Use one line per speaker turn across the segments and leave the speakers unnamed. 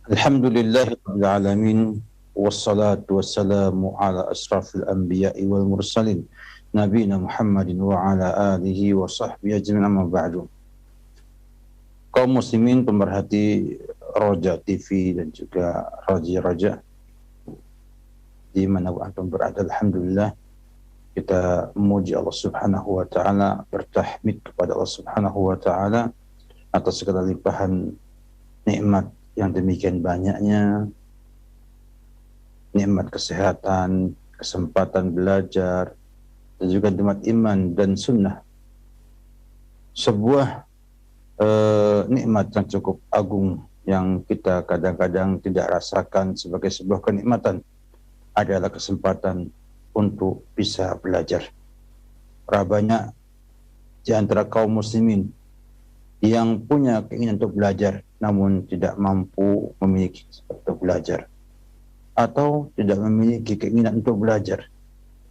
Alhamdulillahirabbil alamin wassalatu wassalamu ala asrafil anbiya'i wal mursalin nabiyina Muhammadin wa ala alihi wa sahbihi ajma'in amma ba'du. Kaum muslimin pemerhati Roja TV dan juga Roja di mana antum berada, alhamdulillah kita memuji Allah Subhanahu wa taala, bertahmid kepada Allah Subhanahu wa taala atas segala limpahan nikmat yang demikian banyaknya, nikmat kesehatan, kesempatan belajar, dan juga nikmat iman dan sunnah. Sebuah nikmat yang cukup agung yang kita kadang-kadang tidak rasakan sebagai sebuah kenikmatan adalah kesempatan untuk bisa belajar. Berapa banyak di antara kaum muslimin yang punya keinginan untuk belajar namun tidak mampu memiliki untuk belajar atau tidak memiliki keinginan untuk belajar,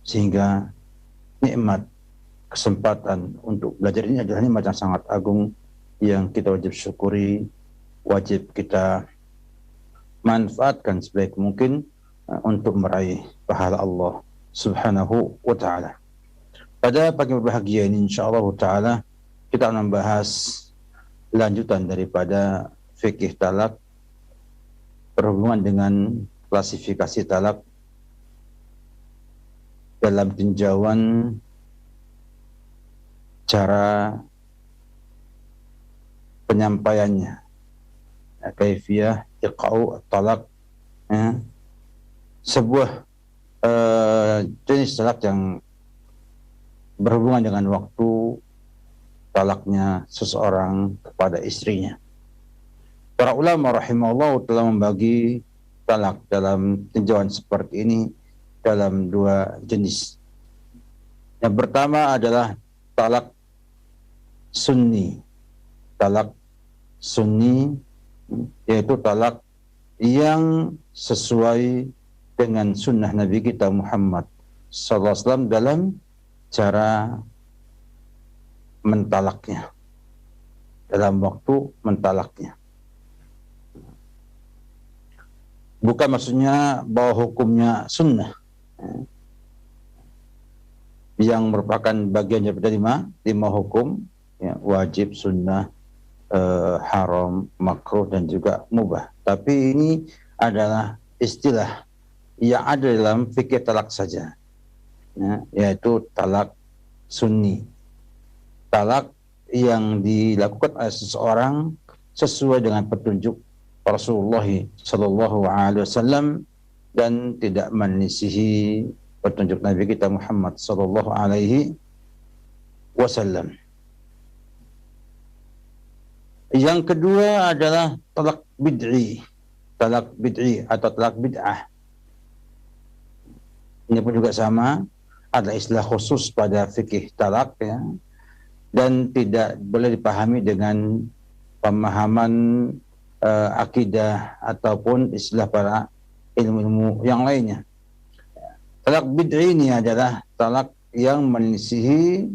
sehingga nikmat kesempatan untuk belajar ini adalah nikmat yang sangat agung yang kita wajib syukuri, wajib kita manfaatkan sebaik mungkin untuk meraih pahala Allah Subhanahu wa taala. Pada pagi berbahagia ini insyaallah taala kita akan membahas lanjutan daripada fikih talak berhubungan dengan klasifikasi talak dalam tinjauan cara penyampaiannya, kaifiyah iqa'u talak, sebuah jenis talak yang berhubungan dengan waktu talaknya seseorang kepada istrinya. Para ulama rahimahullah telah membagi talak dalam tinjauan seperti ini dalam dua jenis. Yang pertama adalah talak sunni. Talak sunni yaitu talak yang sesuai dengan sunnah Nabi kita Muhammad SAW dalam cara mentalaknya, dalam waktu mentalaknya. Bukan maksudnya bahwa hukumnya sunnah yang merupakan bagian daripada lima hukum, ya, wajib, sunnah, haram, makruh, dan juga mubah. Tapi ini adalah istilah yang ada dalam fikih talak saja, ya, yaitu talak sunni. Talak yang dilakukan oleh seseorang sesuai dengan petunjuk Rasulullah Sallallahu Alaihi Wasallam dan tidak menisihi petunjuk Nabi kita Muhammad Sallallahu Alaihi Wasallam. Yang kedua adalah talak bid'i, atau talak bid'ah. Ini pun juga sama, ada istilah khusus pada fikih talak, ya, dan tidak boleh dipahami dengan pemahaman akidah ataupun istilah para ilmu-ilmu yang lainnya. Talak bid'i ini adalah talak yang menyelisihi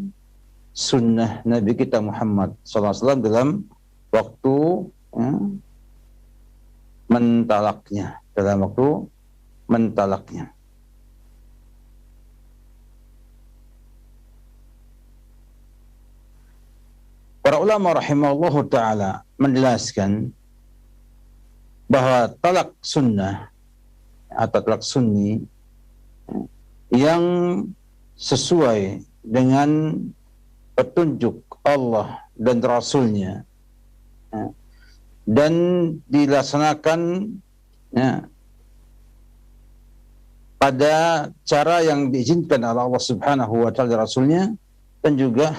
sunnah Nabi kita Muhammad SAW dalam waktu, ya, mentalaknya, dalam waktu mentalaknya. Para ulama rahimahullah ta'ala menjelaskan bahwa talak sunnah atau talak sunni yang sesuai dengan petunjuk Allah dan Rasulnya, dan dilaksanakan, ya, pada cara yang diizinkan oleh Allah Subhanahu wa taala Rasulnya, dan juga,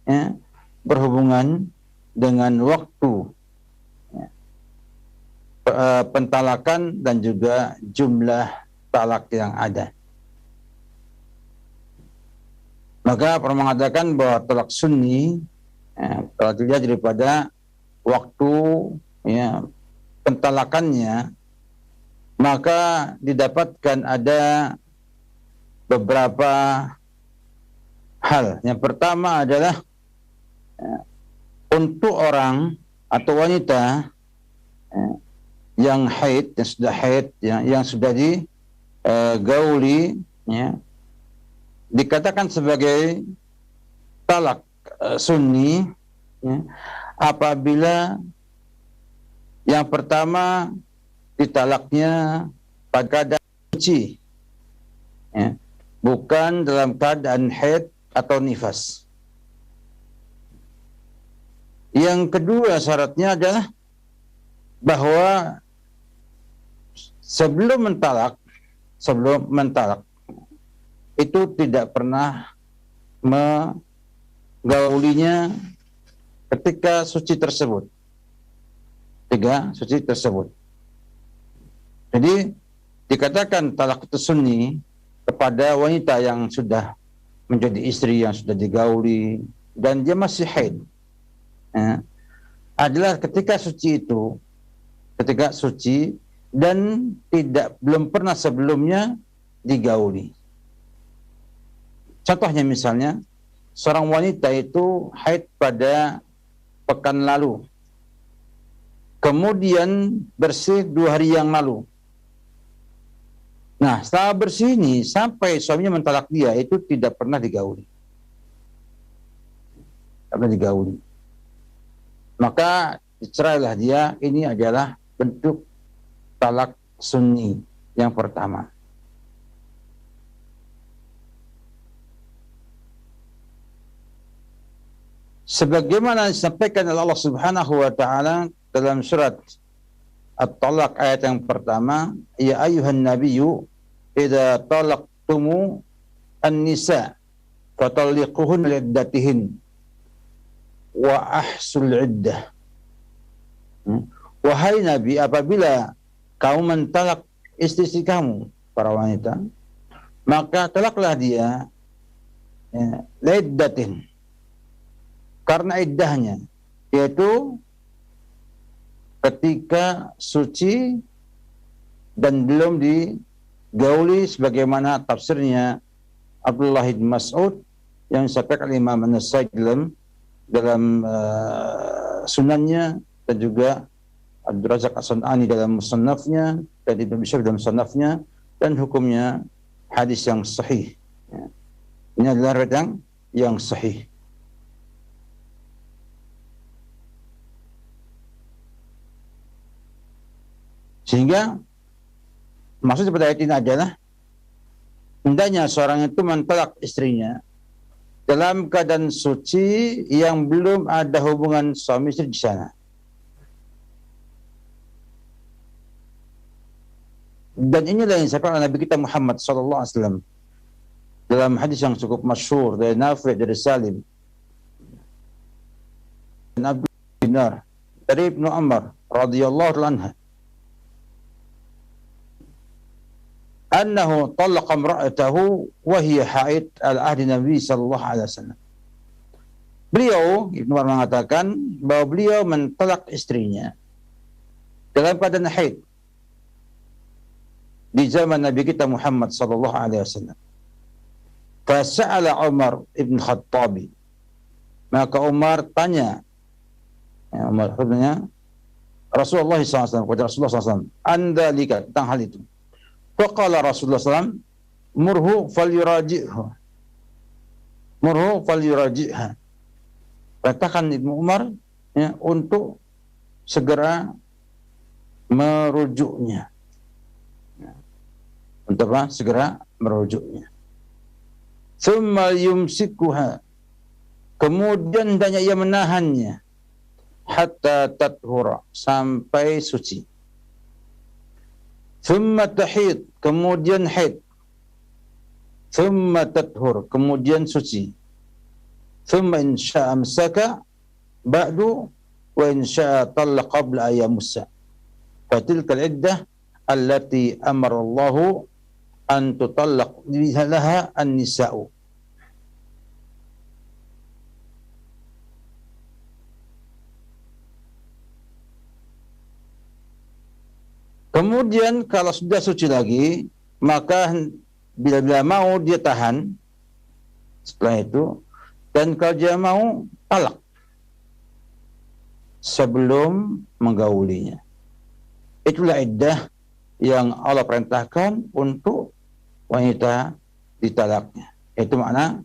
ya, berhubungan dengan waktu, ya, pentalakan dan juga jumlah talak yang ada. Maka pernah mengatakan bahwa talak sunni, ya, kalau dilihat daripada waktu, ya, pentalakannya, maka didapatkan ada beberapa hal. Yang pertama adalah untuk orang atau wanita yang haid, yang sudah digauli, ya, dikatakan sebagai talak sunni, ya, apabila yang pertama ditalaknya pada keadaan suci, ya, bukan dalam keadaan haid atau nifas. Yang kedua syaratnya adalah bahwa sebelum mentalak itu tidak pernah menggaulinya ketika suci tersebut. Jadi dikatakan talak itu sunni kepada wanita yang sudah menjadi istri, yang sudah digauli dan dia masih haid, ya, adalah ketika suci dan belum pernah sebelumnya digauli. Contohnya misalnya seorang wanita itu haid pada pekan lalu, kemudian bersih 2 hari yang lalu. Nah, setelah bersih ini sampai suaminya mentalak dia itu tidak pernah digauli. Maka dicerailah dia. Ini adalah bentuk talak sunni yang pertama. Sebagaimana disampaikan oleh Allah Subhanahu wa taala dalam surat At-Talaq ayat yang pertama, ya ayyuhan nabiyyu idza talaqtumu an-nisa fatalliquhun li'iddatihin wa ahsul iddah. Wahai Nabi, apabila kamu mentalak istri kamu, para wanita, maka talaklah dia, ya, li'iddatin, karena iddahnya, yaitu ketika suci dan belum digauli, sebagaimana tafsirnya Abdullah bin Mas'ud yang disampaikan oleh Imam An-Nasai dalam sunannya, dan juga Abdul Razak As-San'ani dalam musannafnya, dan Ibnu Bishr dalam musannafnya, dan hukumnya hadis yang sahih. Ya. Ini adalah riwayat yang sahih. Sehingga maksud pada ayat ini adalah hendaknya seorang itu mentalak istrinya dalam keadaan suci yang belum ada hubungan suami istri di sana. Dan inilah yang disampaikan oleh Nabi kita Muhammad SAW dalam hadis yang cukup masyhur dari Nafi' dari Salim dan Abdul Dinar dari Ibnu Umar radhiyallahu anhu, annahu talaqa imra'atahu wa hiya haid ala ahdi Nabi sallallahu alaihi wasallam. Beliau, Ibnu Umar, mengatakan bahwa beliau mentalak istrinya dalam keadaan haid di zaman Nabi kita Muhammad sallallahu alaihi wasallam. Fasa'ala Umar ibn Khattabi, maka Umar tanya, Umar tanya Rasulullah SAW, kepada Rasulullah SAW, andalika, tentang hal itu. Faqala Rasulullah SAW, murhu falyuraji'ha. Katakan Ibnu Umar, ya, untuk segera merujuknya. Untuk apa? Segera merujuknya. Thumma yumsikuha, kemudian hendaknya ia menahannya, hatta tathura, sampai suci. Thumma tahid, kemudian haid. Thumma tathur, kemudian suci. Thumma insya'a amsaka ba'du wa insya'a talaq qabla ayamussa. Fatilka al-iddah allati amara Allahu an tutallaq laha an-nisa'u. Kemudian kalau sudah suci lagi, maka bila mau dia tahan setelah itu, dan kalau dia mau talak sebelum menggaulinya. Itulah iddah yang Allah perintahkan untuk wanita ditalaknya. Itu makna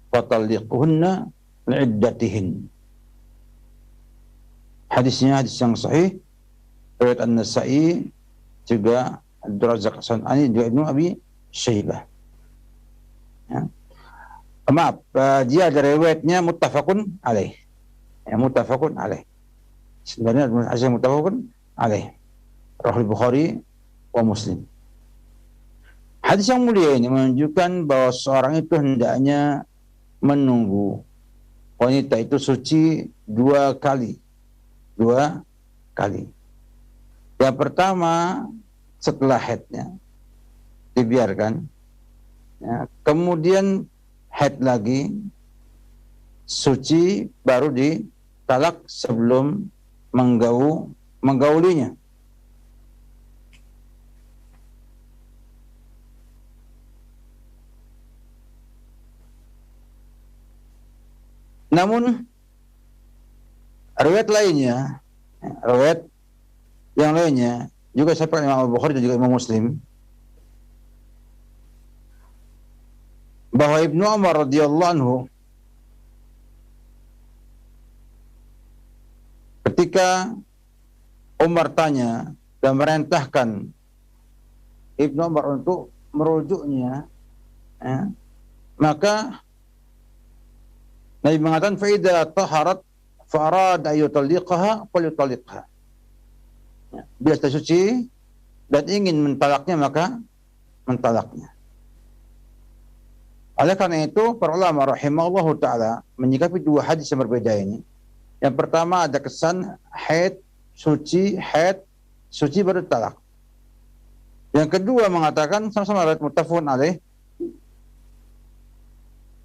fatalliquhunna li'iddatihin. Hadisnya hadis yang sahih riwayat An-Nasa'i, juga Abdurrazzaq As-San'ani, juga Ibnu Abi Syaibah. Ya. Maaf, dia ada riwayatnya muttafaqun alaih. Ya, muttafaqun alaih. Sebenarnya hadis muttafaqun alaih. Rahul Bukhari wa Muslim. Hadis yang mulia ini menunjukkan bahwa seorang itu hendaknya menunggu wanita itu suci dua kali. Yang pertama setelah haidnya dibiarkan, ya, kemudian haid lagi, suci, baru ditalak sebelum menggaulinya. Namun riwayat yang lainnya juga seperti Imam Bukhari dan juga Imam Muslim, bahwa Ibnu Umar radhiyallahu anhu ketika Umar tanya dan merintahkan Ibnu Umar untuk merujuknya, ya, maka Nabi mengatakan faida taharat farad ayutalliqaha falyutalliqha. Ya, bila sudah suci dan ingin mentalaknya, maka mentalaknya. Oleh karena itu para ulama rahimahullahu taala menyikapi dua hadis yang berbeda ini. Yang pertama ada kesan haid suci baru talak. Yang kedua mengatakan sama-sama riwayat muttafaqun alaih.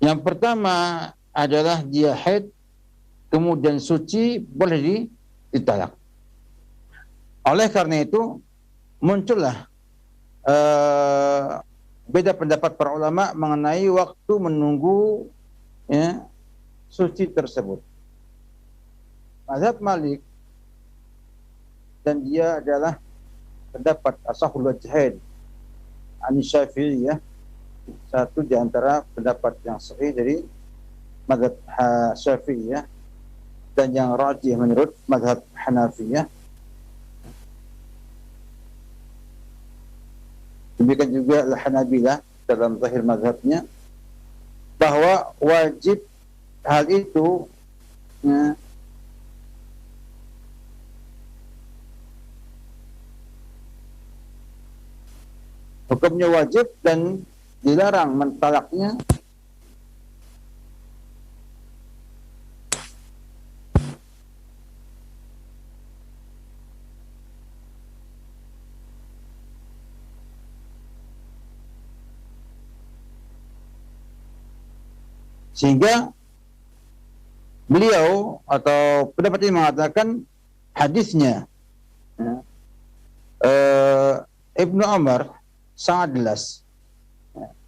Yang pertama adalah dia haid kemudian suci boleh ditalak. Oleh karena itu muncullah beda pendapat para ulama mengenai waktu menunggu, ya, suci tersebut. Mazhab Malik, dan dia adalah pendapat ashahul wajhain an Syafi'iyah, satu di antara pendapat yang sahih dari mazhab Syafi'iyah dan yang rajih menurut mazhab Hanafiyah. Demikian juga Hanabilah dalam zahir mazhabnya bahwa wajib hal itu, ya, hukumnya wajib dan dilarang mentalaknya sehingga beliau atau pendapat ini mengatakan hadisnya, ya, Ibnu Umar sangat jelas.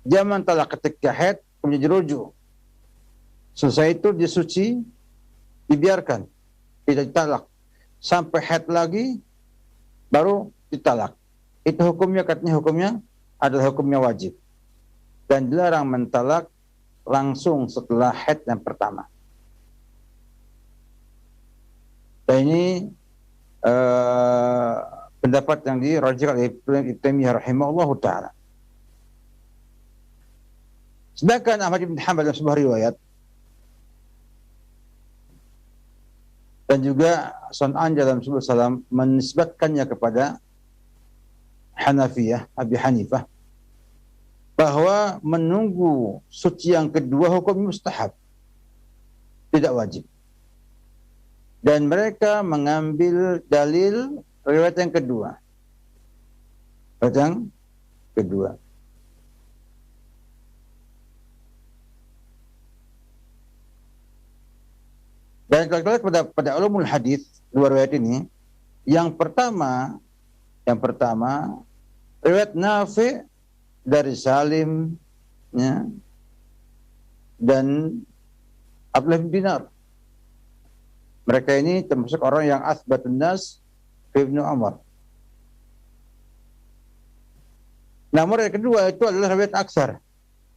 Dia mentalak ketika haid kemudian dirujuk. Selesai itu dia suci, dibiarkan, tidak ditalak. Sampai haid lagi baru ditalak. Itu hukumnya, katanya hukumnya adalah hukumnya wajib. Dan dilarang mentalak langsung setelah haid yang pertama. Dan ini pendapat yang dirajihkan oleh Ibnu Taimiyah rahimahullahu taala. Sedangkan Ahmad bin Hanbal dalam sebuah riwayat dan juga Sun'an dalam sebuah salam menisbatkannya kepada Hanafiyah, Abi Hanifah, bahwa menunggu suci yang kedua hukum mustahab, tidak wajib. Dan mereka mengambil dalil riwayat yang kedua. Riwayat yang kedua. Dan kalau kita lihat pada ulumul hadis dua riwayat ini, yang pertama riwayat Nafi' dari Salim, ya, dan Abdullah bin Dinar. Mereka ini termasuk orang yang athbatun nas fi Ibnu Umar. Namun yang kedua itu adalah riwayat aksar,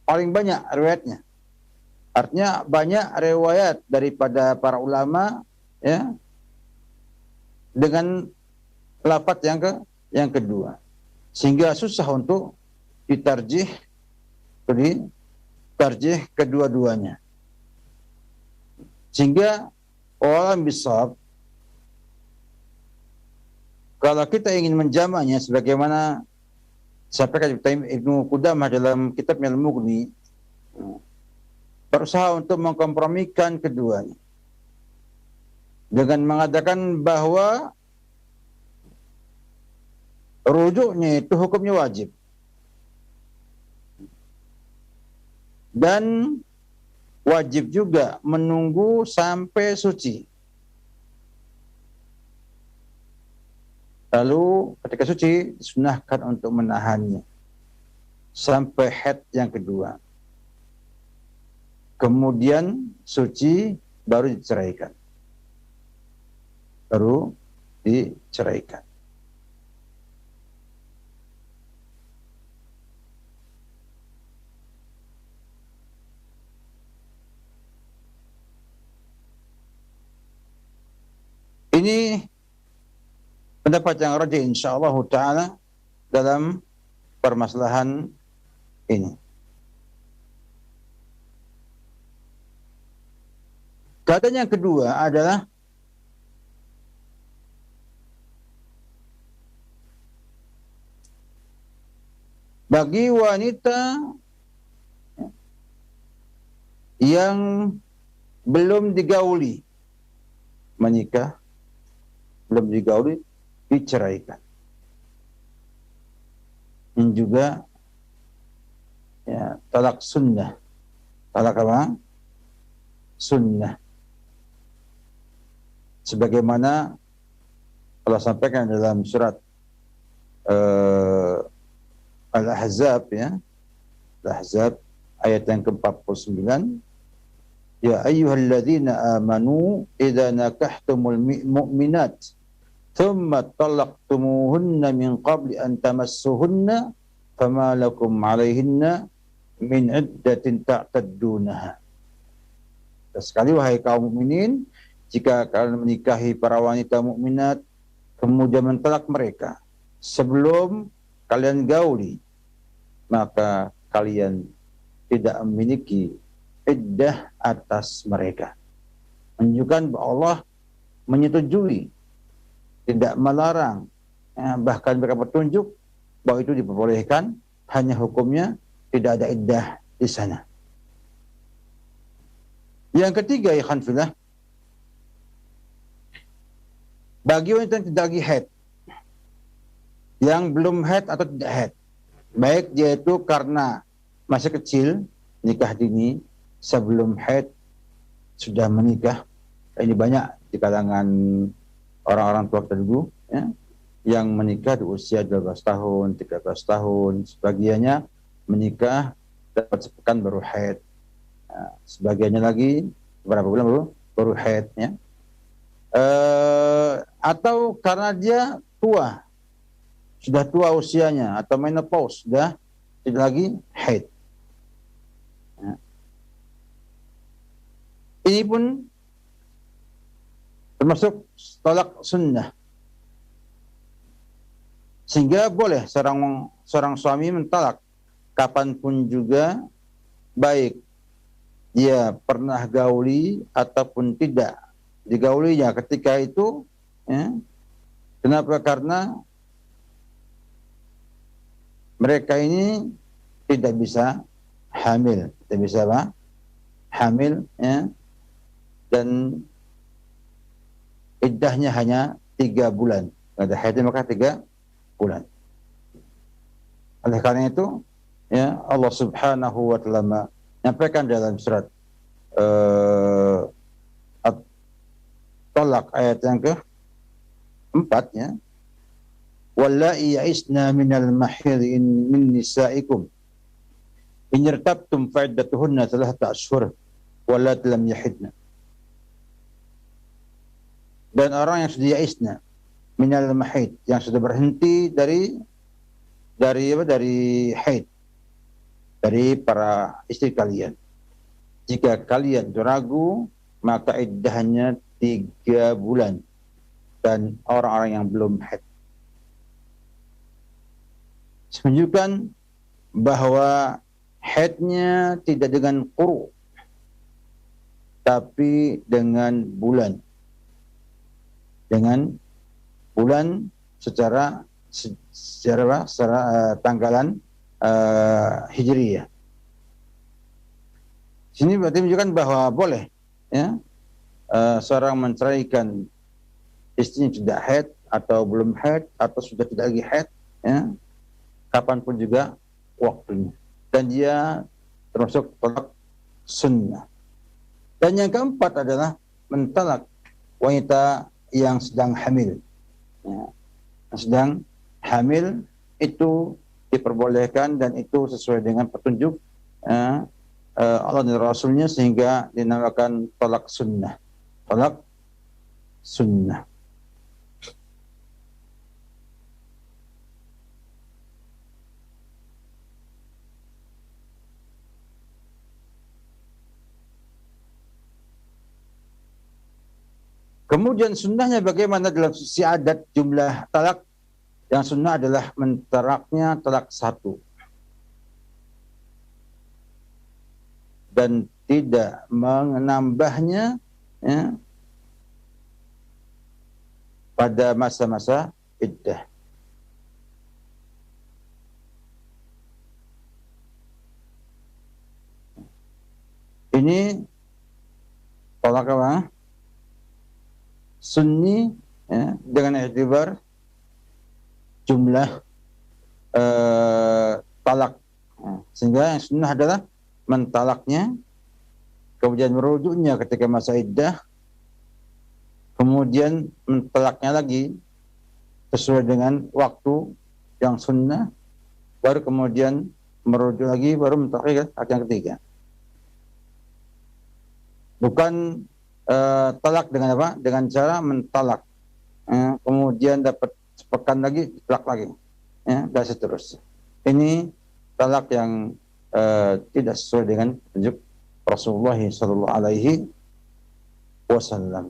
paling banyak riwayatnya. Artinya banyak riwayat daripada para ulama ya dengan lafaz yang kedua. Sehingga susah untuk ditarjih kedua-duanya. Sehingga walam bisawab, kalau kita ingin menjamanya sebagaimana sampaikan Ibnu Qudamah dalam kitabnya Al-Mughni, berusaha untuk mengkompromikan keduanya dengan mengatakan bahwa rujuknya itu hukumnya wajib dan wajib juga menunggu sampai suci. Lalu ketika suci disunahkan untuk menahannya sampai haid yang kedua. Kemudian suci baru diceraikan. Ini pendapat yang rajih insyaallah ta'ala dalam permasalahan ini. Keadaan yang kedua adalah bagi wanita yang belum digauli menikah, belum digauli, diceraikan. Ini juga ya, talak sunnah. Talak apa? Sunnah. Sebagaimana Allah sampaikan dalam surat Al-Ahzab ya. Al-Ahzab ayat yang ke-49. Ya ayyuhalladzina amanu idza nakahtumul mu'minat thumma talaqtumuhunna min qabli an tamassuhunna fama lakum 'alaihinna min iddatin ta'taddunaha. Sekali wahai kaum mukminin, jika kalian menikahi para wanita mukminat kemudian mentalak mereka sebelum kalian gauli, maka kalian tidak memiliki iddah atas mereka. Menunjukkan bahwa Allah menyetujui, tidak melarang, bahkan mereka petunjuk bahwa itu diperbolehkan, hanya hukumnya tidak ada iddah di sana. Yang ketiga, ya khanfillah, bagi wanita yang tidak lagi haid, yang belum haid atau tidak haid, baik dia itu karena masih kecil, nikah dini, sebelum haid sudah menikah. Ini banyak di kalangan orang-orang tua terdahulu ya, yang menikah di usia 12 tahun, 13 tahun, sebagiannya menikah dapat sepekan baru haid. Nah, sebagiannya lagi beberapa bulan baru haid ya. Atau karena dia tua, sudah tua usianya, atau menopause, sudah tidak lagi haid. Ini pun termasuk talak sunnah. Sehingga boleh seorang suami mentalak kapanpun juga, baik dia pernah gauli ataupun tidak digaulinya ketika itu ya. Kenapa? Karena mereka ini tidak bisa hamil, tidak bisa apa? Hamil ya. Dan iddahnya hanya 3 bulan. Ada haidnya maka 3 bulan. Oleh karena itu, ya Allah Subhanahu wa taala menyampaikan dalam surat At-Talaq ayat yang ke-4 ya. Wallahi ya'isna minal mahid min nisaikum in irtabtum fa'iddatuhunna 3 ashhur wallat lam yahidna. Dan orang yang sudah ya'isna minal mahid, yang sudah berhenti dari dari haid, dari para istri kalian. Jika kalian ragu, maka iddahnya 3 bulan, dan orang-orang yang belum haid. Menunjukkan bahwa haidnya tidak dengan quru, tapi dengan bulan. Dengan bulan secara tanggalan hijriyah. Sini berarti menunjukkan bahwa boleh ya seorang menceraikan istrinya tidak haid atau belum haid atau sudah tidak lagi haid, ya, kapanpun juga waktunya. Dan dia termasuk talak sunnah. Dan yang keempat adalah mentalak wanita yang sedang hamil. Ya, sedang hamil itu diperbolehkan, dan itu sesuai dengan petunjuk Allah dan Rasulnya, sehingga dinamakan talak sunnah. Talak sunnah. Kemudian sunnahnya bagaimana dalam sisi adat jumlah talak? Yang sunnah adalah mentalaknya talak 1. Dan tidak menambahnya ya, pada masa-masa iddah. Ini talak apa? Sunni ya, dengan iktibar jumlah talak. Sehingga yang sunnah adalah mentalaknya, kemudian merujuknya ketika masa iddah, kemudian mentalaknya lagi sesuai dengan waktu yang sunnah, baru kemudian merujuk lagi, baru mentalak yang ketiga. Bukan talak dengan apa? Dengan cara mentalak, kemudian dapat sepekan lagi, talak lagi, ya, dan seterusnya. Ini talak yang tidak sesuai dengan petunjuk Rasulullah Sallallahu Alaihi Wasallam.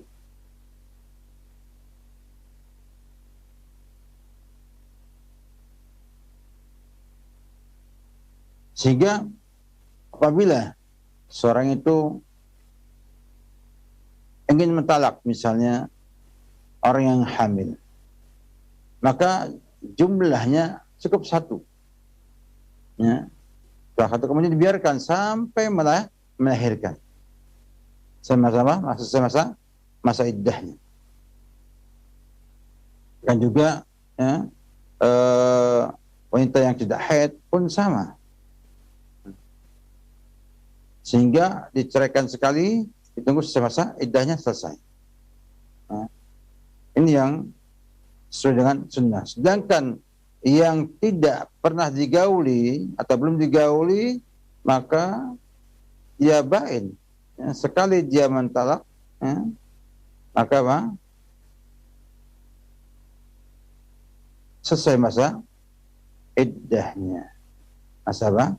Sehingga apabila seorang itu ingin mentalak, misalnya orang yang hamil, maka jumlahnya cukup 1. Ya. Satu, kemudian dibiarkan sampai melahirkan, sama-sama masa iddahnya. Dan juga ya, wanita yang tidak haid pun sama, sehingga diceraikan sekali, ditunggu semasa iddahnya selesai. Nah, ini yang sesuai dengan sunnah. Sedangkan yang tidak pernah digauli atau belum digauli, maka dia bain. Ya, sekali dia mentalak, ya, maka apa? Selesai masa iddahnya. Masa apa?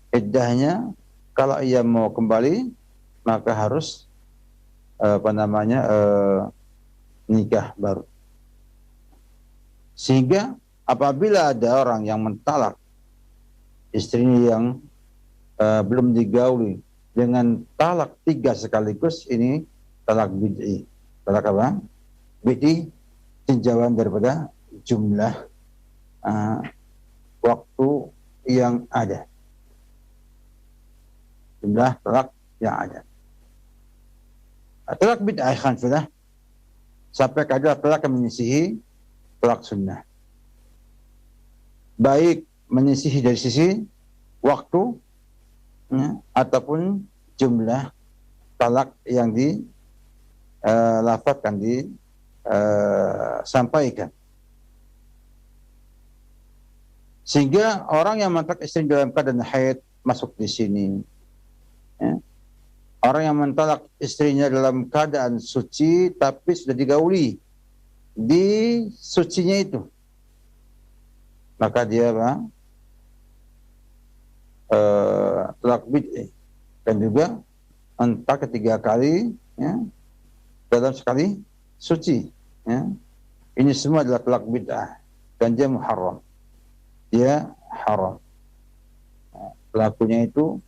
Iddahnya, kalau ia mau kembali, maka harus nikah baru. Sehingga apabila ada orang yang mentalak istrinya yang belum digauli dengan talak 3 sekaligus, ini talak bid'i. Talak apa? Bid'i, tinjauan daripada jumlah waktu yang ada. Jumlah talak yang ada. Talak bid'ah kan sudah sampai kadar talak yang menyisihi talak sunnah. Baik menyisihi dari sisi waktu ya, ataupun jumlah talak yang dilafadzkan, disampaikan. Sehingga orang yang mentalak istri dalam keadaan haid masuk di sini. Ya. Orang yang mentalak istrinya dalam keadaan suci tapi sudah digauli di sucinya itu, maka dia talak bid'i. Dan juga entah ketiga kali ya, dalam sekali suci ya. Ini semua adalah talak bid'ah dan dia muharram, dia haram. Pelakunya itu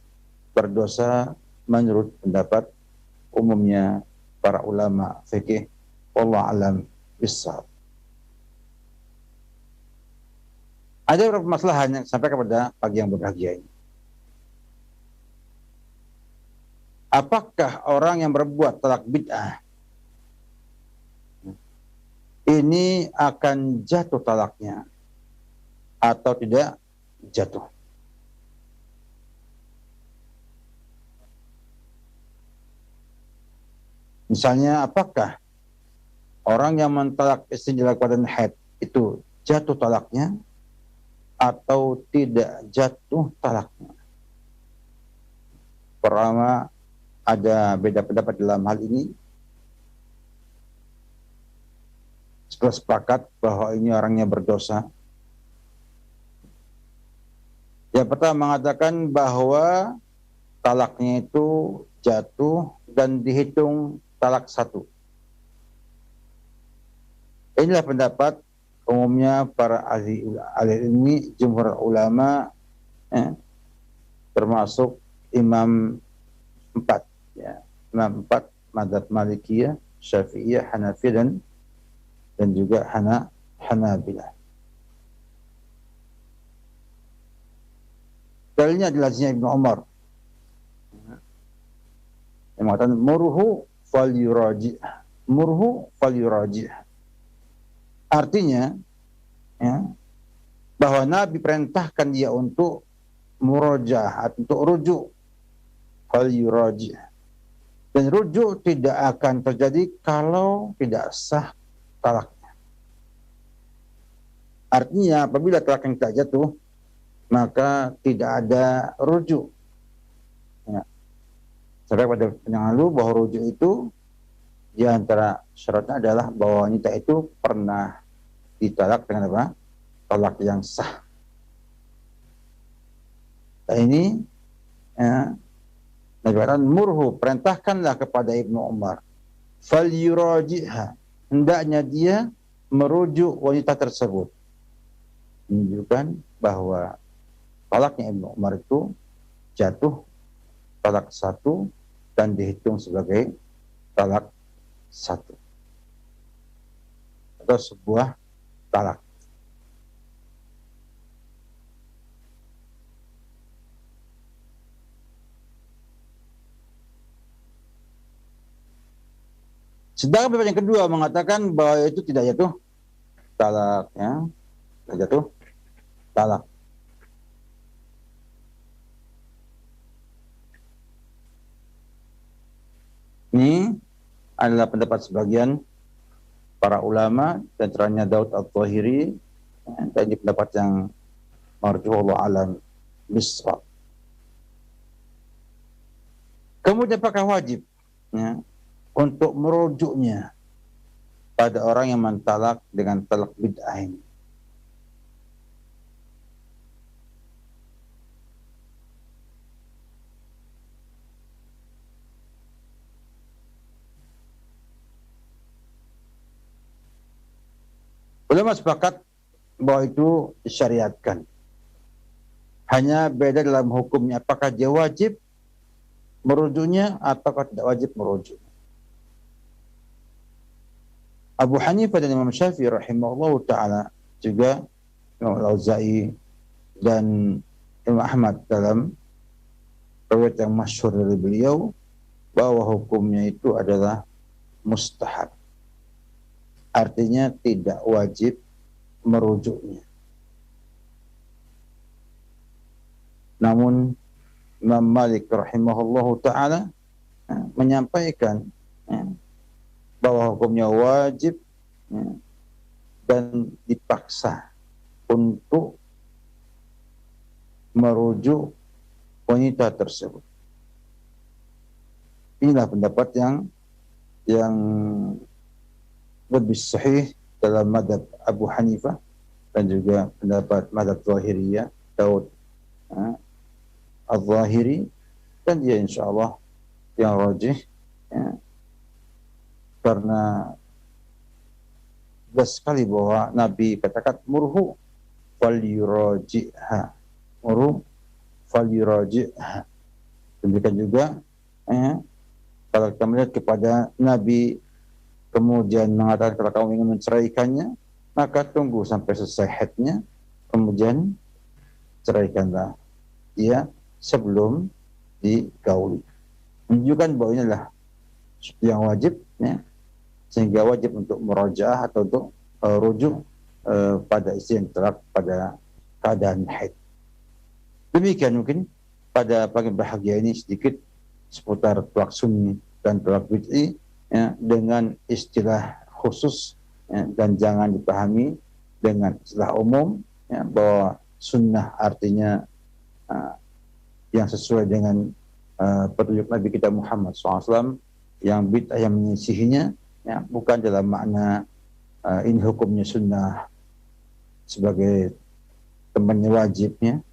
berdosa menurut pendapat umumnya para ulama fikih. Wallahu alam bissawab. Ada beberapa masalah yang sampai kepada pagi yang berbahagia ini. Apakah orang yang berbuat talak bid'ah ini akan jatuh talaknya atau tidak jatuh? Misalnya, apakah orang yang mentalak istri dalam keadaan haid itu jatuh talaknya atau tidak jatuh talaknya? Pertama, ada beda pendapat dalam hal ini. Setelah sepakat bahwa ini orangnya berdosa. Yang pertama mengatakan bahwa talaknya itu jatuh dan dihitung talak satu. Inilah pendapat umumnya para ahli ilmi, jumhur ulama, termasuk Imam 4, ya. Imam 4, mazhab Malikiyah, Syafi'iyah, Hanafiyah dan juga Hanabilah. Dalilnya adalah hadisnya Ibnu Umar yang mengatakan murhu falyuraji'. Artinya ya, bahwa Nabi perintahkan dia untuk murojaah, untuk rujuk, falyuraji'. Dan rujuk tidak akan terjadi kalau tidak sah talaknya. Artinya apabila talak yang tak jatuh, maka tidak ada rujuk. Ya. Sampai pada yang lalu bahwa rujuk itu di antara syaratnya adalah bahwa wanita itu pernah ditalak dengan apa? Talak yang sah. Dan ini ya, Nabi murhu, perintahkanlah kepada Ibnu Umar, falyuraji'ha, hendaknya dia merujuk wanita tersebut. Menunjukkan bahwa talaknya Ibnu Umar itu jatuh talak satu dan dihitung sebagai talak satu atau sebuah talak. Sedangkan pendapat yang kedua mengatakan bahwa itu tidak jatuh talak, ya, tidak jatuh talak. Ini adalah pendapat sebagian para ulama, dan antaranya Daud Al-Zahiri, dan ini pendapat yang marjuh wallahu alam bissawab. Kemudian apakah wajib ya, untuk merujuknya pada orang yang mentalak dengan talak bid'ah ini? Ulama sepakat bahwa itu disyariatkan. Hanya beda dalam hukumnya, apakah dia wajib merujuknya ataukah tidak wajib merujuk. Abu Hanifah dan Imam Syafi'i rahimahullah ta'ala, juga Imam Al-Auza'i dan Imam Ahmad dalam riwayat yang masyhur dari beliau bahwa hukumnya itu adalah mustahab. Artinya tidak wajib merujuknya. Namun Imam Malik rahimahullahu ta'ala menyampaikan bahwa hukumnya wajib dan dipaksa untuk merujuk wanita tersebut. Inilah pendapat yang lebih sahih dalam madhab Abu Hanifah dan juga pendapat mazhab Zahiriyah Daud Al-Zahiri, dan dia insya Allah yang rajih, ya, karena jelas sekali bahwa Nabi katakan murhu falyuraji'ha, murhu falyuraji'ha. Demikian juga kalau kita melihat kepada Nabi kemudian mengatakan kalau kamu ingin menceraikannya, maka tunggu sampai selesai haidnya, kemudian ceraikanlah dia sebelum digauli. Menunjukkan bahwa ini adalah yang wajib, ya, sehingga wajib untuk murajaah atau untuk rujuk pada istri yang talak pada keadaan haid. Demikian mungkin pada pagi bahagia ini sedikit seputar talak sunni dan talak bid'i, ya, dengan istilah khusus, ya, dan jangan dipahami dengan istilah umum, ya, bahwa sunnah artinya yang sesuai dengan petunjuk Nabi kita Muhammad SAW, yang bid'ah yang menyisihinya, ya, bukan dalam makna ini hukumnya sunnah sebagai temannya wajibnya,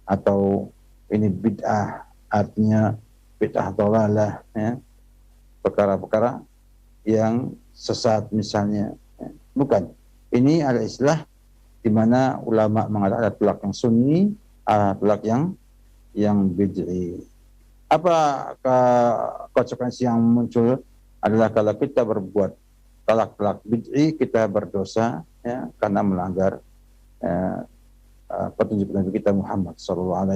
atau ini bid'ah artinya bid'ah dhalalah, ya, perkara-perkara yang sesat misalnya, ya. Bukan. Ini adalah istilah di mana ulama mengatakan ada talak yang sunni, ada talak yang bid'i. Apa konsekuensi yang muncul adalah kalau kita berbuat talak bid'i, kita berdosa, ya, karena melanggar petunjuk Nabi kita Muhammad SAW.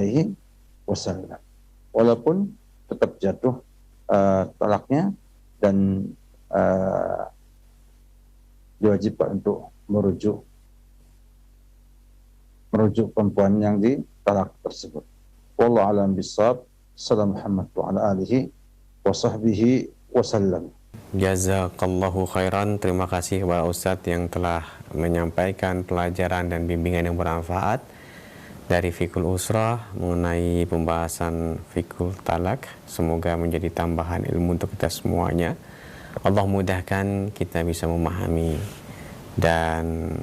Walaupun tetap jatuh talaknya dan diwajibkan untuk merujuk perempuan yang ditalak tersebut. Wallahu a'lam bishawab. Sallallahu Muhammad wa ala alihi wa sahbihi wasallam.
Jazakallahu khairan. Terima kasih kepada Ustadz yang telah menyampaikan pelajaran dan bimbingan yang bermanfaat dari Fiqhul Usrah mengenai pembahasan Fiqhul Talak. Semoga menjadi tambahan ilmu untuk kita semuanya. Allah mudahkan kita bisa memahami, dan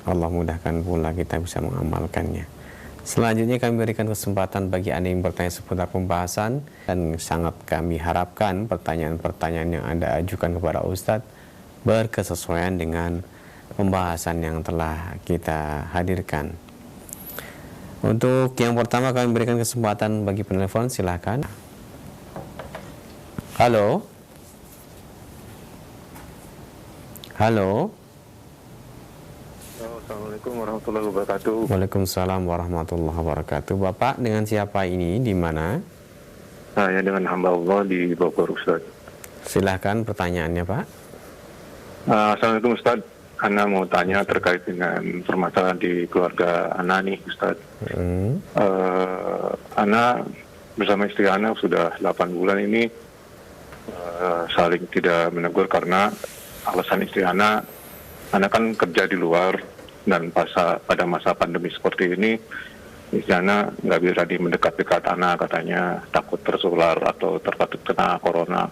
Allah mudahkan pula kita bisa mengamalkannya. Selanjutnya kami berikan kesempatan bagi Anda yang bertanya seputar pembahasan, dan sangat kami harapkan pertanyaan-pertanyaan yang Anda ajukan kepada Ustadz berkesesuaian dengan pembahasan yang telah kita hadirkan. Untuk yang pertama kami berikan kesempatan bagi penelpon, silakan. Halo. Halo.
Assalamualaikum warahmatullahi wabarakatuh.
Waalaikumsalam warahmatullahi wabarakatuh. Bapak dengan siapa ini? Di mana?
Saya dengan hamba Allah di Bogor, Ustaz.
Silahkan pertanyaannya, Pak.
Assalamualaikum, Ustaz. Ana mau tanya terkait dengan permasalahan di keluarga Ana nih, Ustaz. Ana bersama istri Ana sudah 8 bulan ini saling tidak menegur karena alasan istri Ana kan kerja di luar, dan pada masa pandemi seperti ini istri Ana nggak bisa mendekat-dekat Ana, katanya takut tertular atau terkena corona.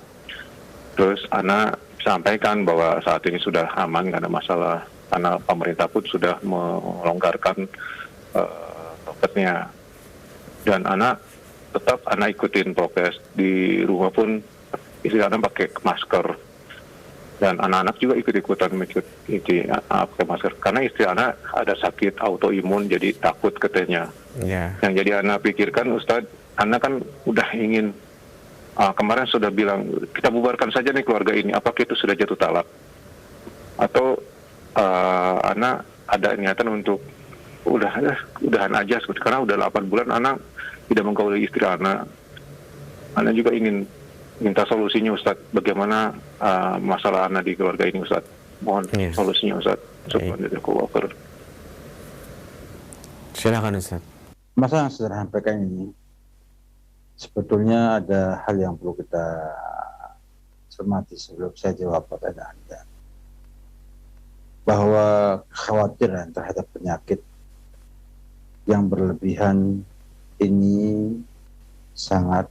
Terus Ana sampaikan bahwa saat ini sudah aman, nggak ada masalah, karena pemerintah pun sudah melonggarkan prokesnya. Dan Ana tetap ikutin prokes di rumah pun istri Ana pakai masker. Dan anak-anak juga ikut-ikutan pakai masker. Karena istri anak ada sakit autoimun, jadi takut katanya.
Yeah.
Yang jadi anak pikirkan, Ustadz, anak kan udah ingin, kemarin sudah bilang, kita bubarkan saja nih keluarga ini. Apakah itu sudah jatuh talak? Atau anak ada niatan untuk, udahan aja. Karena udah 8 bulan anak tidak menggauli istri anak. Anak juga ingin minta solusinya, Ustadz, bagaimana masalah anak di keluarga ini, Ustadz. Mohon solusinya, Ustadz.
Silakan, Ustadz.
Masalah yang sudah sampaikan ini sebetulnya ada hal yang perlu kita cermati sebelum saya jawab pertanyaan Anda. Bahwa kekhawatiran terhadap penyakit yang berlebihan ini sangat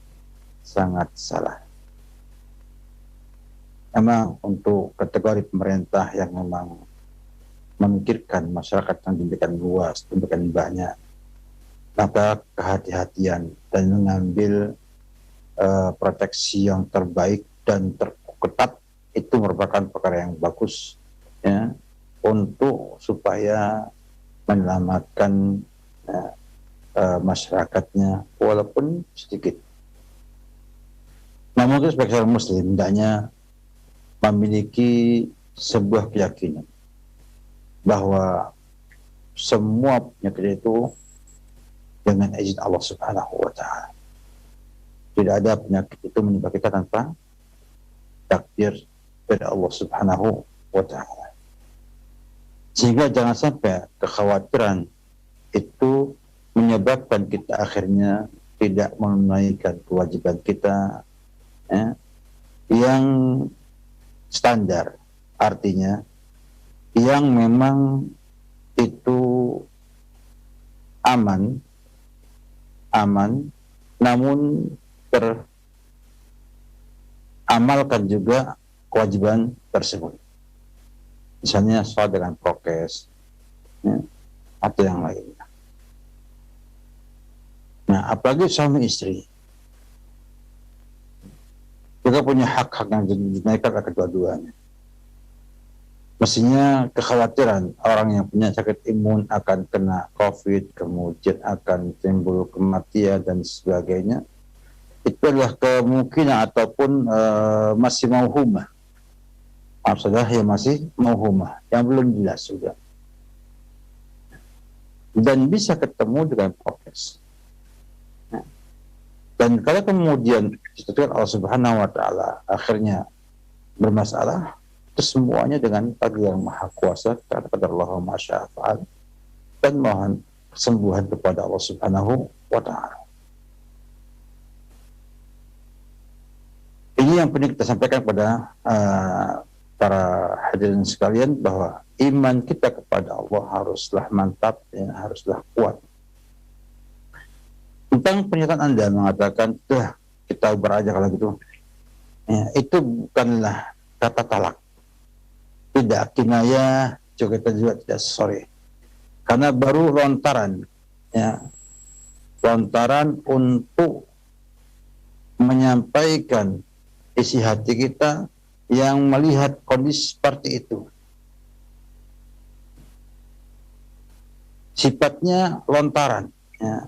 salah. Memang untuk kategori pemerintah yang memang memikirkan masyarakat yang demikian luas, demikian banyak, maka kehati-hatian dan mengambil proteksi yang terbaik dan terketat itu merupakan perkara yang bagus, ya, untuk supaya menyelamatkan masyarakatnya walaupun sedikit. Namun kita sebagai seorang muslim hendaknya memiliki sebuah keyakinan bahwa semua penyakit itu dengan izin Allah Subhanahu wa Ta'ala. Tidak ada penyakit itu menimpa kita tanpa takdir dari Allah Subhanahu wa Ta'ala. Sehingga jangan sampai kekhawatiran itu menyebabkan kita akhirnya tidak menunaikan kewajiban kita, ya, yang standar, artinya yang memang itu aman, namun teramalkan juga kewajiban tersebut. Misalnya soal dengan prokes, ya, atau yang lainnya. Nah, apalagi suami istri, juga punya hak-hak yang dinaikkan ke kedua-duanya. Mestinya kekhawatiran orang yang punya sakit imun akan kena COVID, kemudian akan timbul kematian dan sebagainya, itu adalah kemungkinan ataupun masih mauhumah. Maksudnya yang masih mauhumah, yang belum jelas juga. Dan bisa ketemu dengan prokes. Dan kalau kemudian ditetapkan Allah Subhanahu wa Ta'ala akhirnya bermasalah, itu semuanya dengan takdir yang maha kuasa, kata Allah ma syaa fa'al, dan mohon kesembuhan kepada Allah Subhanahu wa Ta'ala. Ini yang penting kita sampaikan kepada para hadirin sekalian, bahwa iman kita kepada Allah haruslah mantap, ya, haruslah kuat. Tentang pernyataan Anda mengatakan, kita beraja kalau gitu, ya, itu bukanlah kata talak, tidak kinayah, juga kita juga tidak sorry, karena baru lontaran, ya, lontaran untuk menyampaikan isi hati kita yang melihat kondisi seperti itu. Sifatnya lontaran, ya,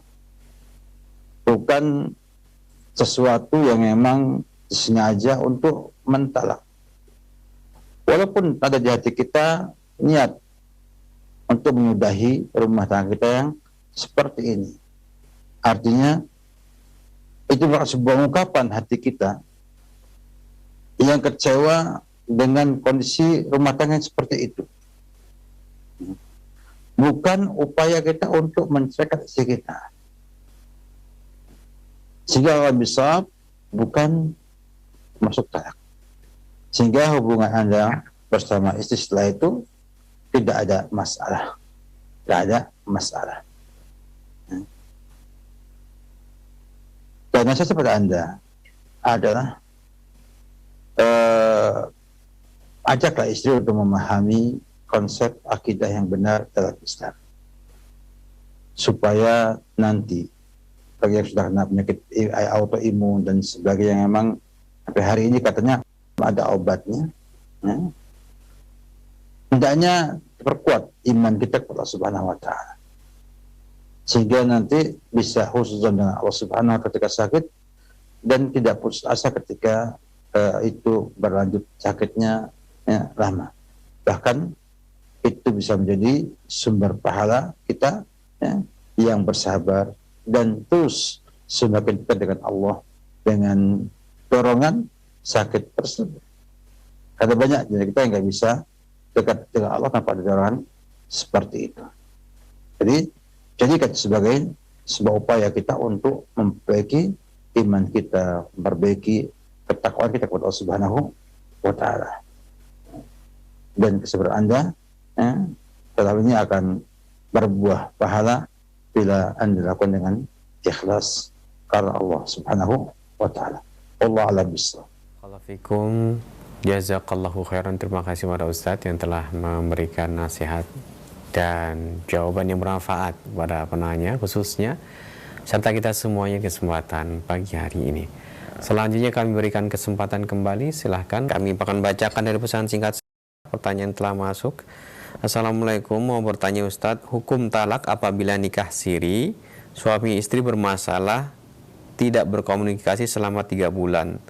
bukan sesuatu yang memang disengaja untuk mentalak. Walaupun ada di hati kita niat untuk menyudahi rumah tangga kita yang seperti ini. Artinya itu adalah sebuah ungkapan hati kita yang kecewa dengan kondisi rumah tangga yang seperti itu. Bukan upaya kita untuk menceraikan istri kita. Sehingga Allah bisa bukan masuk talak. Sehingga hubungan Anda bersama istri setelah itu tidak ada masalah. Tidak ada masalah. Dan nasihat kepada Anda adalah ajaklah istri untuk memahami konsep akidah yang benar dalam Islam, supaya nanti bagi yang sudah kena penyakit autoimun dan sebagainya yang memang sampai hari ini katanya ada obatnya, ya, hendaknya perkuat iman kita kepada Allah Subhanahu wa Ta'ala, sehingga nanti bisa husnuzon dengan Allah Subhanahu wa Ta'ala ketika sakit, dan tidak putus asa ketika itu berlanjut sakitnya, ya, lama. Bahkan itu bisa menjadi sumber pahala kita, ya, yang bersabar dan terus semakin dekat dengan Allah dengan dorongan sakit tersebut. Ada banyak jadi kita yang nggak bisa dekat dengan Allah tanpa ada dorongan seperti itu. Jadi jadikan sebagai sebuah upaya kita untuk memperbaiki iman kita, memperbaiki ketakwaan kita kepada Allah Subhanahu wa Ta'ala. Dan kesabaran Anda, setelah ini akan berbuah pahala bila Anda lakukan dengan ikhlas karena Allah Subhanahu wa Ta'ala. Allah a'lam bishawab.
Waalaikumsalam Jazakallahu khairan. Terima kasih kepada Ustadz yang telah memberikan nasihat dan jawaban yang bermanfaat kepada penanya khususnya, serta kita semuanya kesempatan pagi hari ini. Selanjutnya kami berikan kesempatan kembali, silahkan. Kami akan bacakan dari pesan singkat pertanyaan telah masuk. Assalamualaikum, mau bertanya Ustadz, hukum talak apabila nikah siri, suami istri bermasalah, tidak berkomunikasi selama 3 bulan,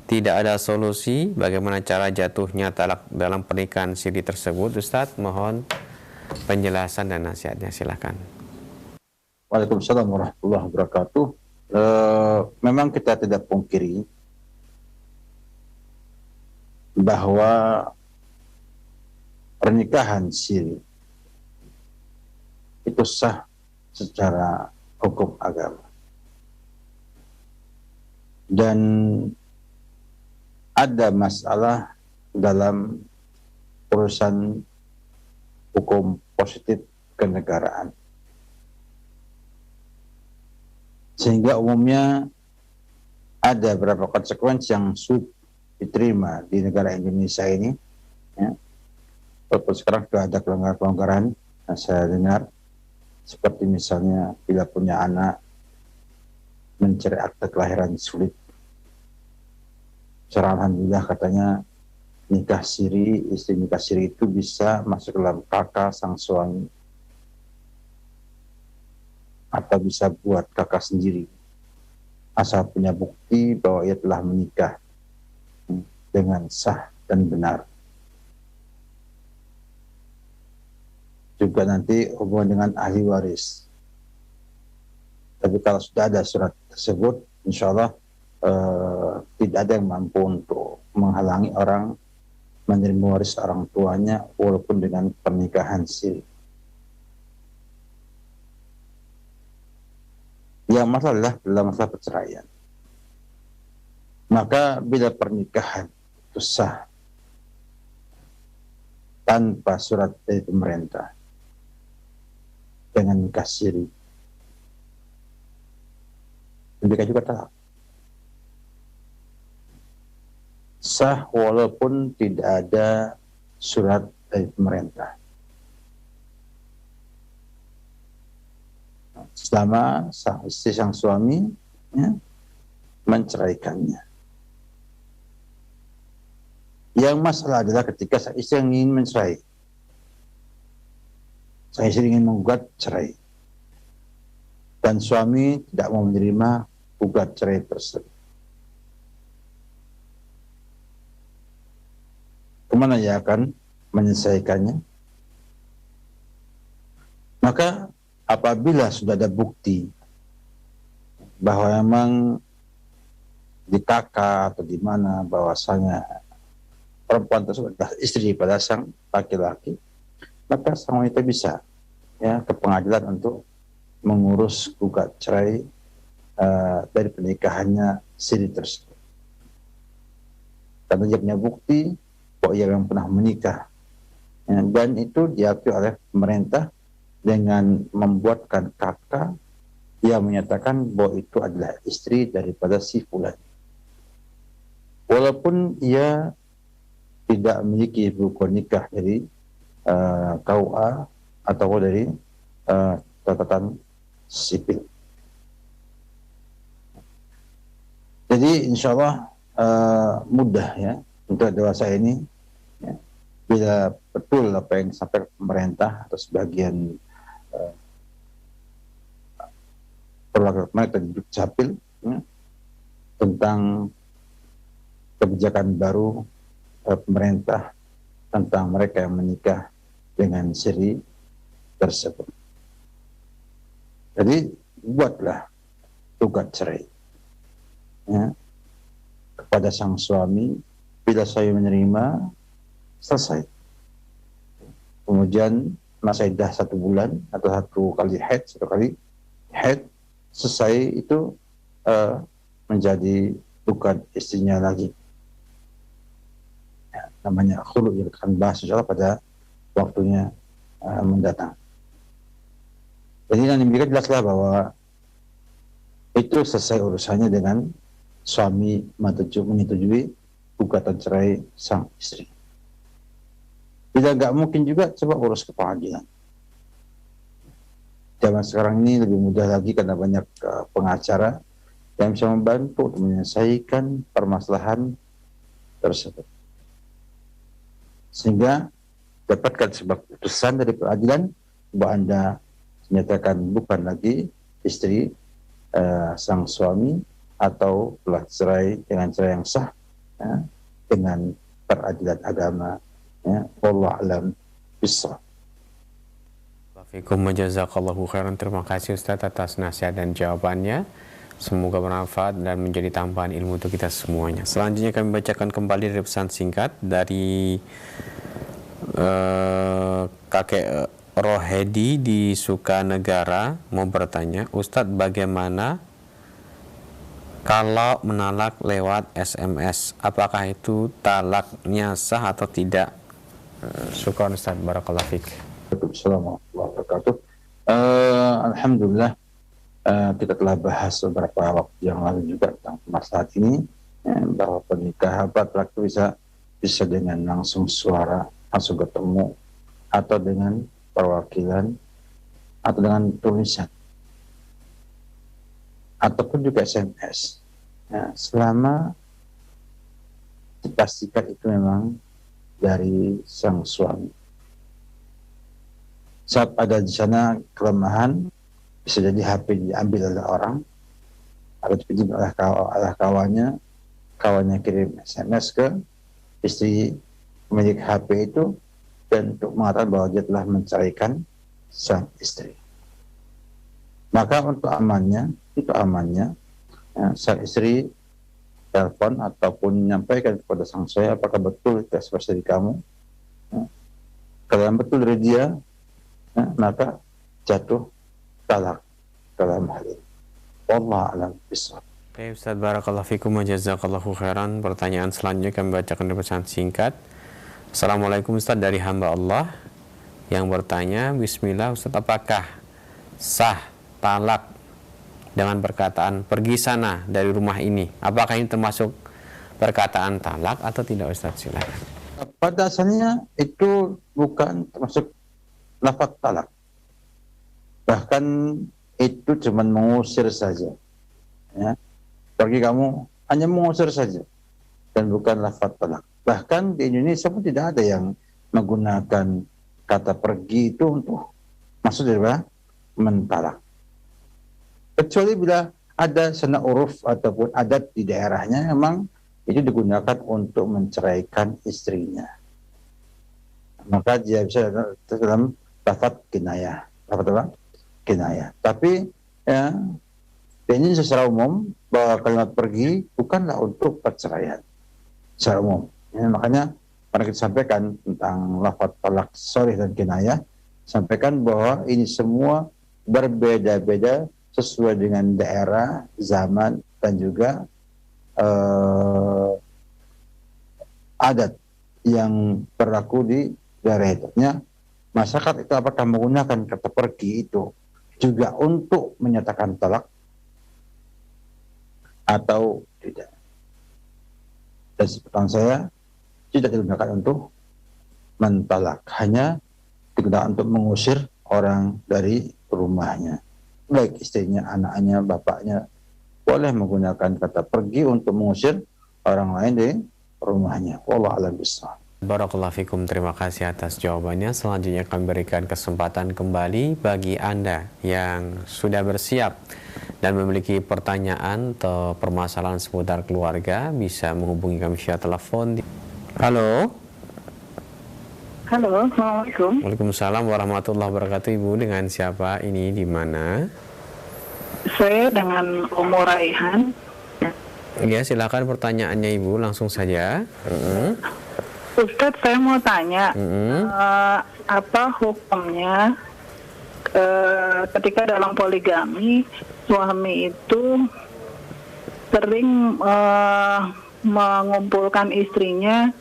tidak ada solusi, bagaimana cara jatuhnya talak dalam pernikahan siri tersebut? Ustadz, mohon penjelasan dan nasihatnya, silakan.
Waalaikumsalam warahmatullahi wabarakatuh. Memang kita tidak pungkiri bahwa pernikahan siri itu sah secara hukum agama, dan ada masalah dalam urusan hukum positif kenegaraan, sehingga umumnya ada beberapa konsekuensi yang sulit diterima di negara Indonesia ini, ya. Walaupun sekarang sudah ada kelonggaran-kelonggaran, saya dengar, seperti misalnya bila punya anak mencari akte kelahiran sulit. Secara alhamdulillah katanya nikah siri, istri nikah siri itu bisa masuk dalam kakak sang suami, atau bisa buat kakak sendiri, asal punya bukti bahwa ia telah menikah dengan sah dan benar. Juga nanti hubungan dengan ahli waris. Tapi kalau sudah ada surat tersebut, insya Allah tidak ada yang mampu untuk menghalangi orang menerima waris orang tuanya walaupun dengan pernikahan siri. Yang masalah adalah dalam masalah perceraian. Maka bila pernikahan itu sah tanpa surat dari pemerintah dengan nikah siri, mereka juga talak. Sah walaupun tidak ada surat dari pemerintah, selama sang istri sang suami, ya, menceraikannya. Yang masalah adalah ketika sang istri yang ingin mencerai, sang istri ingin menggugat cerai, dan suami tidak mau menerima gugat cerai tersebut. Kemana ia akan menyelesaikannya? Maka apabila sudah ada bukti bahwa memang di kakak atau di mana bahwasanya perempuan tersebut adalah istri pada sang laki-laki, maka sang wanita bisa, ya, ke pengadilan untuk mengurus gugat cerai dari pernikahannya siri tersebut. Karena dia punya bukti bahwa ia memang pernah menikah, ya, dan itu diakui oleh pemerintah dengan membuatkan kakak yang menyatakan bahwa itu adalah istri daripada si fulan, walaupun ia tidak memiliki buku nikah dari KUA atau dari catatan sipil. Jadi insya Allah mudah, ya, untuk dewasa ini, ya, bila betul apa yang disampaikan pemerintah atau sebagian perwakilan pemerintah di Dukcapil, ya, tentang kebijakan baru pemerintah tentang mereka yang menikah dengan siri tersebut. Jadi buatlah gugat cerai, ya, kepada sang suami. Bila saya menerima, selesai. Kemudian masa iddah 1 bulan atau 1 kali haid, selesai itu menjadi bukan istrinya lagi. Ya, namanya khulu, yang akan bahas insya Allah pada waktunya mendatang. Jadi yang demikian jelaslah bahwa itu selesai urusannya dengan suami menyetujui gugatan cerai sang istri. Bila nggak mungkin juga, coba urus ke pengadilan. Zaman sekarang ini lebih mudah lagi karena banyak pengacara yang bisa membantu untuk menyelesaikan permasalahan tersebut. Sehingga dapatkan sebuah putusan dari pengadilan bahwa Anda dinyatakan bukan lagi istri sang suami atau telah cerai dengan cerai yang sah ya, dengan peradilan agama. Ya, wallahu a'lam bishawab.
Fikum jazakallahu khairan. Terima kasih Ustaz atas nasihat dan jawabannya. Semoga bermanfaat dan menjadi tambahan ilmu untuk kita semuanya. Selanjutnya kami bacakan kembali dari pesan singkat dari kakek Rohedi di Sukanegara mau bertanya, Ustadz bagaimana kalau menalak lewat SMS? Apakah itu talaknya sah atau tidak? Syukran Ustadz, barakallahu fiik.
Assalamualaikum warahmatullahi wabarakatuh. Alhamdulillah kita telah bahas beberapa waktu yang lalu juga tentang masalah ini bahwa pernikahan laki bisa dengan langsung suara, langsung ketemu, atau dengan perwakilan, atau dengan tulisan, ataupun juga SMS. Ya, selama dipastikan itu memang dari sang suami. Saat ada di sana kelemahan, bisa jadi HP diambil oleh orang, atau dipinjam oleh kawannya kirim SMS ke istri pemilik HP itu, dan untuk mengatakan bahwa dia telah menceraikan sang istri. Maka untuk amannya, ya, sang istri telepon ataupun menyampaikan kepada sang suami apakah betul itu ekspresi dari kamu. Ya. Kalau yang betul dari dia, ya, maka jatuh talak dalam hal ini. Wallahu a'lam bishawab.
Baik Ustaz, barakallahu fikum wa jazakallahu khairan. Pertanyaan selanjutnya kami bacakan di pesan singkat. Assalamualaikum Ustaz, dari hamba Allah yang bertanya, Bismillah Ustaz, apakah sah talak dengan perkataan pergi sana dari rumah ini? Apakah ini termasuk perkataan talak atau tidak Ustaz? Silakan.
Pada asalnya itu bukan termasuk lafaz talak. Bahkan itu cuma mengusir saja. Ya. Pergi kamu, hanya mengusir saja. Dan bukan lafaz talak. Bahkan di Indonesia pun tidak ada yang menggunakan kata pergi itu untuk maksudnya mentalak. Kecuali bila ada sana uruf ataupun adat di daerahnya memang itu digunakan untuk menceraikan istrinya. Maka dia bisa dalam lafaz kinayah. Lafaz kinayah. Tapi ya, ini secara umum bahwa kalimat pergi bukanlah untuk perceraian. Secara umum. Ya, makanya pada kita sampaikan tentang lafaz talak sharih dan kinayah, sampaikan bahwa ini semua berbeda-beda sesuai dengan daerah, zaman, dan juga adat yang berlaku di daerah itu. Masyarakat itu apakah menggunakan kata pergi itu juga untuk menyatakan talak atau tidak? Dan sepengetahuan saya tidak digunakan untuk mentalak, hanya digunakan untuk mengusir orang dari rumahnya. Baik istrinya, anaknya, bapaknya, boleh menggunakan kata pergi untuk mengusir orang lain dari rumahnya. Wallahu a'lam bishawab.
Barakallahu fikum, terima kasih atas jawabannya. Selanjutnya kami berikan kesempatan kembali bagi Anda yang sudah bersiap dan memiliki pertanyaan atau permasalahan seputar keluarga, bisa menghubungi kami via telepon. Halo.
Halo, Assalamualaikum.
Waalaikumsalam warahmatullahi wabarakatuh. Ibu, dengan siapa ini, di mana?
Saya dengan Umur Raihan.
Ya, silakan pertanyaannya Ibu, langsung saja.
Ustadz, saya mau tanya, apa hukumnya ketika dalam poligami suami itu sering mengumpulkan istrinya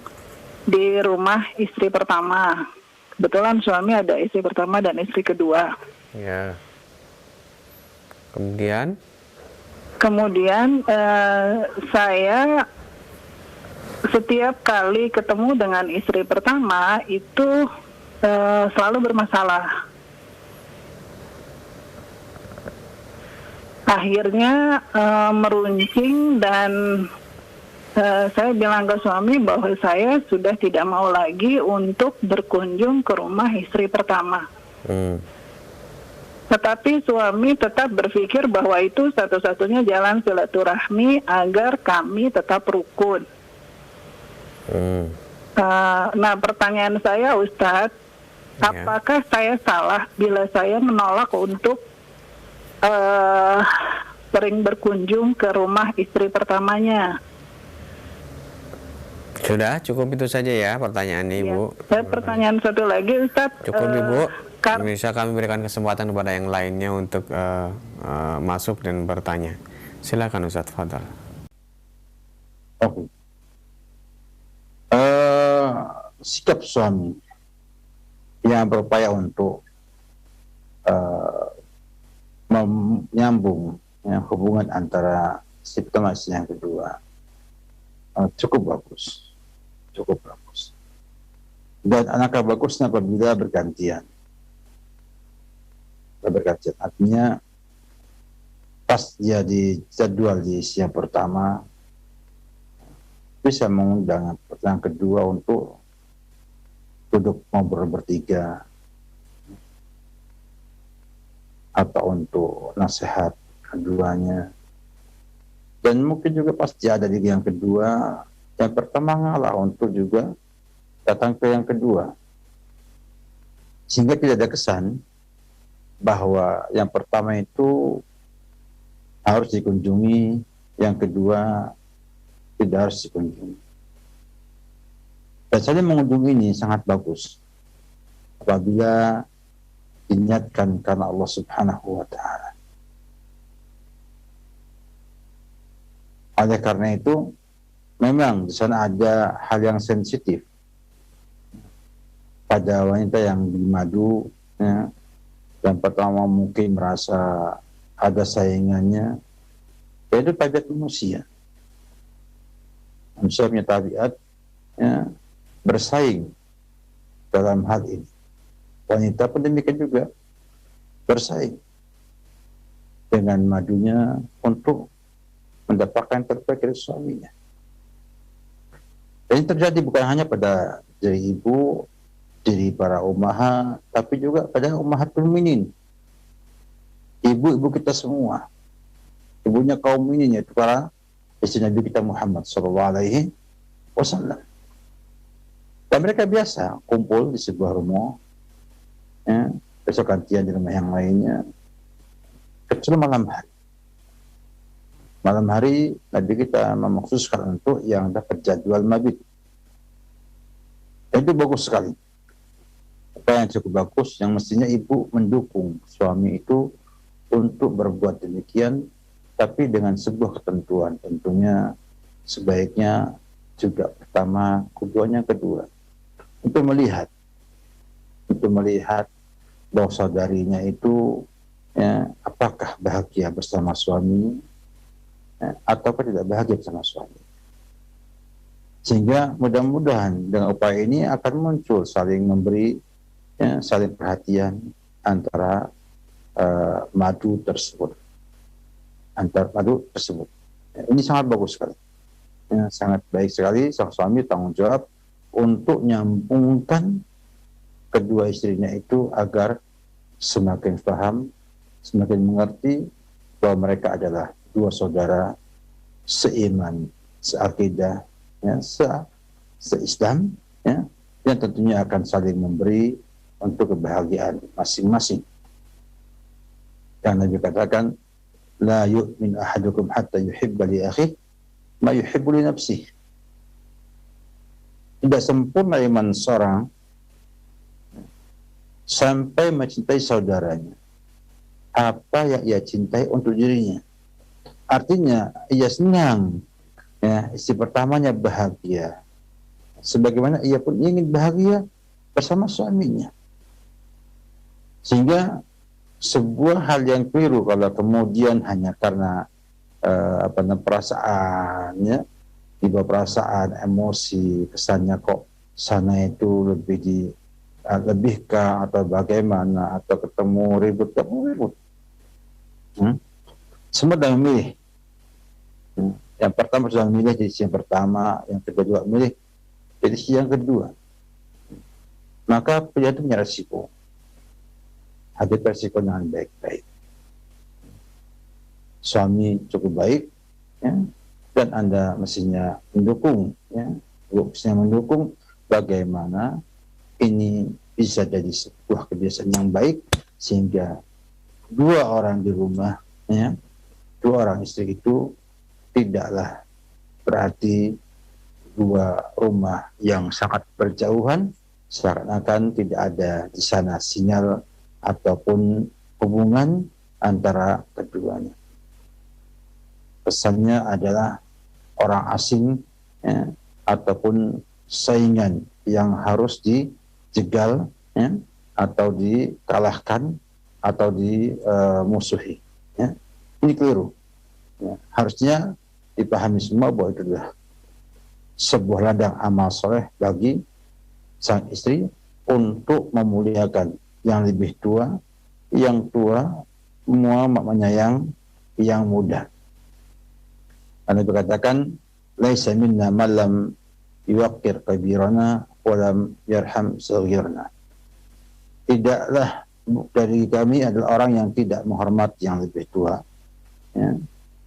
di rumah istri pertama. Kebetulan suami ada istri pertama dan istri kedua.
Ya. Kemudian
saya setiap kali ketemu dengan istri pertama itu selalu bermasalah. Akhirnya meruncing dan saya bilang ke suami bahwa saya sudah tidak mau lagi untuk berkunjung ke rumah istri pertama. Tetapi suami tetap berpikir bahwa itu satu-satunya jalan silaturahmi agar kami tetap rukun. Nah, pertanyaan saya, Ustadz, apakah saya salah bila saya menolak untuk sering berkunjung ke rumah istri pertamanya?
Sudah, cukup itu saja ya pertanyaannya, Ibu.
Saya pertanyaan satu lagi, Ustadz.
Cukup, Ibu. Bisa kami berikan kesempatan kepada yang lainnya untuk masuk dan bertanya. Silakan, Ustadz, fadal.
Oke. Sikap suami yang berupaya untuk menyambung hubungan antara si pertama dan yang kedua cukup bagus. Dan alangkah bagusnya apabila bergantian. Artinya pas dia di jadwal di siang pertama bisa mengundang yang kedua untuk duduk ngobrol bertiga atau untuk nasihat keduanya. Dan mungkin juga pas dia ada di yang kedua, yang pertama ngalah untuk juga datang ke yang kedua. Sehingga tidak ada kesan bahwa yang pertama itu harus dikunjungi, yang kedua tidak harus dikunjungi. Dan saling mengunjungi ini sangat bagus apabila diniatkan karena Allah Subhanahu wa Ta'ala. Oleh karena itu, memang di sana ada hal yang sensitif pada wanita yang dimadu, ya. Yang pertama mungkin merasa ada saingannya, itu tabiat manusia. Manusia punya tabiat, ya, bersaing dalam hal ini. Wanita pun demikian juga bersaing dengan madunya untuk mendapatkan yang terbaik dari suaminya. Dan ini terjadi bukan hanya pada diri ibu, diri para ummahat, tapi juga pada ummahatul mukminin, ibu-ibu kita semua, ibunya kaum mukminin, yaitu para istri Nabi kita Muhammad SAW. Dan mereka biasa kumpul di sebuah rumah, ya, besok gantian di rumah yang lainnya, kecuali malam hari. Malam hari Nabi kita memaksuskan untuk yang dapat jadwal mabit. Itu bagus sekali. Apa yang cukup bagus, yang mestinya ibu mendukung suami itu untuk berbuat demikian, tapi dengan sebuah ketentuan. Tentunya sebaiknya juga pertama, keduanya kedua. Untuk melihat bahwa saudarinya itu, ya, apakah bahagia bersama suami, ya, ataukah tidak bahagia bersama suami. Sehingga mudah-mudahan dengan upaya ini akan muncul saling memberi, ya, saling perhatian antara madu tersebut. Ya, ini sangat bagus sekali. Ya, sangat baik sekali sang suami tanggung jawab untuk nyambungkan kedua istrinya itu agar semakin paham, semakin mengerti bahwa mereka adalah dua saudara seiman, seakidah, ya, seislam, ya, yang tentunya akan saling memberi untuk kebahagiaan masing-masing. Yang Nabi katakan, la yu'min ahadukum hatta yuhibba li akhihi ma yuhibbu li nafsihi. Tidak sempurna iman seorang sampai mencintai saudaranya apa yang ia cintai untuk dirinya. Artinya ia senang, ya, istri pertamanya bahagia, sebagaimana ia pun ingin bahagia bersama suaminya. Sehingga sebuah hal yang keliru kalau kemudian hanya karena perasaannya, dibawa perasaan, emosi, kesannya kok sana itu lebihkah atau bagaimana, atau ketemu ribut. Semua dalam memilih. Yang pertama sudah memilih jadi yang pertama, yang kedua juga memilih jadi yang kedua. Maka pilihan itu punya resiko. Hadapi resiko dengan baik-baik. Suami cukup baik, ya, dan Anda mestinya mendukung, ya, mestinya mendukung bagaimana ini bisa jadi sebuah kebiasaan yang baik sehingga dua orang di rumah, ya, dua orang istri itu tidaklah berarti dua rumah yang sangat berjauhan, seakan-akan tidak ada di sana sinyal ataupun hubungan antara keduanya. Pesannya adalah orang asing, ya, ataupun saingan yang harus dijegal, ya, atau dikalahkan atau dimusuhi. Ya. Ini keliru. Ya. Harusnya dipahami semua bahwa itu adalah sebuah ladang amal soleh bagi sang istri untuk memuliakan yang lebih tua, yang tua semua menyayang yang muda. Anda berkatakan, laisa minna man lam yuwaqqir kabirana wa lam yarham saghirna. Tidaklah dari kami adalah orang yang tidak menghormati yang lebih tua, ya,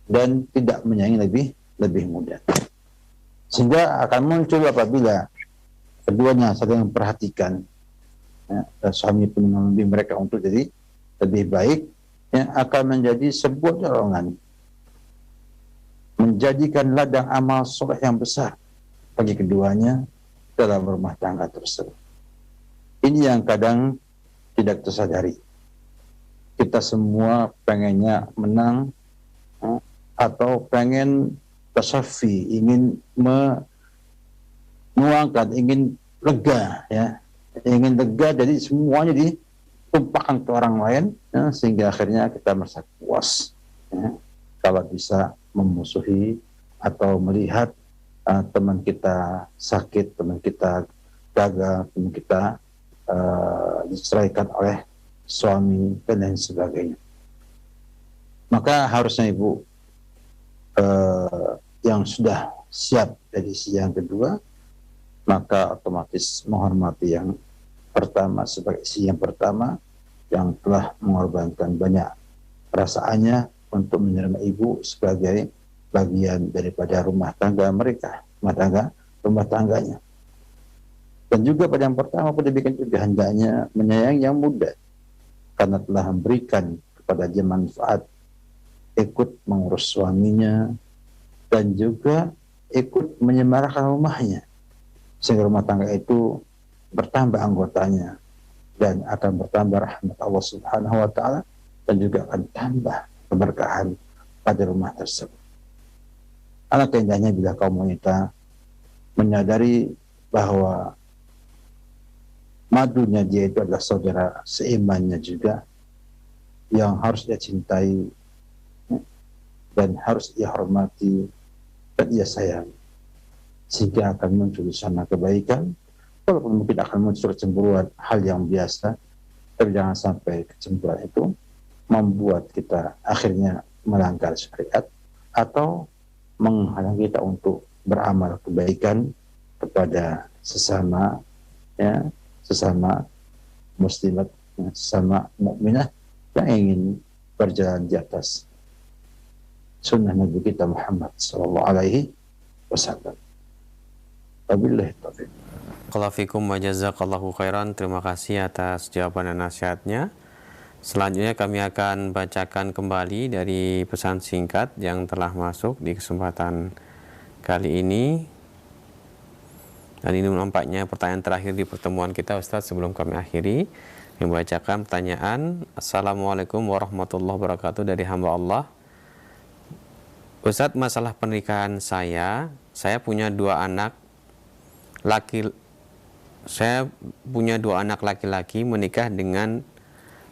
dan tidak menyayangi lebih muda. Sehingga akan muncul apabila keduanya saling memperhatikan, ya, dan suami pun membimbing mereka untuk jadi lebih baik, ya, akan menjadi sebuah dorongan, menjadikan ladang amal soleh yang besar bagi keduanya dalam rumah tangga tersebut. Ini yang kadang tidak tersadari. Kita semua pengennya menang, atau pengen tasafi, ingin menuangkan, ingin lega, ya, ingin lega, jadi semuanya ditumpahkan ke orang lain, ya, sehingga akhirnya kita merasa puas, ya, kalau bisa memusuhi atau melihat teman kita sakit, teman kita gagal, teman kita diceraikan oleh suami dan lain sebagainya. Maka harusnya ibu yang sudah siap dari si yang kedua, maka otomatis menghormati yang pertama sebagai si yang pertama yang telah mengorbankan banyak perasaannya untuk menerima ibu sebagai bagian daripada rumah tangga mereka, rumah tangganya. Dan juga pada yang pertama pada bikin juga hendaknya menyayangi yang muda, karena telah memberikan kepada dia manfaat, ikut mengurus suaminya dan juga ikut menyemarakan rumahnya, sehingga rumah tangga itu bertambah anggotanya dan akan bertambah rahmat Allah Subhanahu wa taala, dan juga akan tambah keberkahan pada rumah tersebut. Alangkah indahnya bila kaum wanita menyadari bahwa madunya dia itu adalah saudara seimannya juga, yang harus dia cintai dan harus ia hormati dan ia sayangi, sehingga akan muncul di sana kebaikan. Walaupun mungkin akan muncul kecemburuan, hal yang biasa, tapi jangan sampai kecemburuan itu membuat kita akhirnya melanggar syariat atau menghalang kita untuk beramal kebaikan kepada sesama, ya, sesama muslimat, sesama mukminah yang ingin berjalan di atas sunnah Nabi kita Muhammad sallallahu alaihi wasallam. Wabillahi taufiq.
Qalafikum wa jazakallahu khairan. Terima kasih atas jawaban dan nasihatnya. Selanjutnya kami akan bacakan kembali dari pesan singkat yang telah masuk di kesempatan kali ini. Dan ini nampaknya pertanyaan terakhir di pertemuan kita, Ustaz, sebelum kami akhiri. Membacakan pertanyaan. Assalamualaikum warahmatullahi wabarakatuh, dari hamba Allah. Ustaz, masalah pernikahan saya punya dua anak laki-laki menikah dengan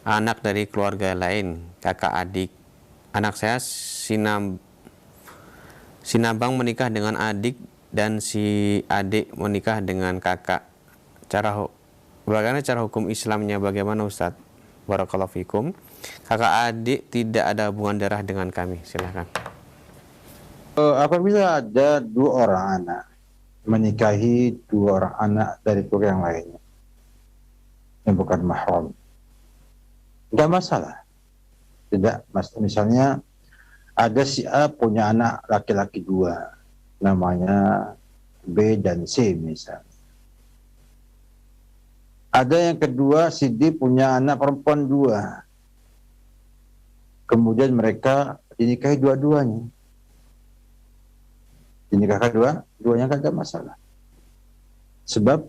anak dari keluarga lain, kakak adik. Anak saya si Nabang menikah dengan adik dan si adik menikah dengan kakak. Bagaimana cara hukum Islamnya, bagaimana Ustaz? Barakallahu fikum. Kakak adik tidak ada hubungan darah dengan kami. Silakan.
Apabila ada dua orang anak menikahi dua orang anak dari keluarga yang lainnya yang bukan mahram, nggak masalah. Tidak, misalnya ada si A punya anak laki-laki dua, namanya B dan C misalnya. Ada yang kedua, si D punya anak perempuan dua. Kemudian mereka dinikahi dua-duanya. Dinikahkan dua-duanya, kan ada masalah. Sebab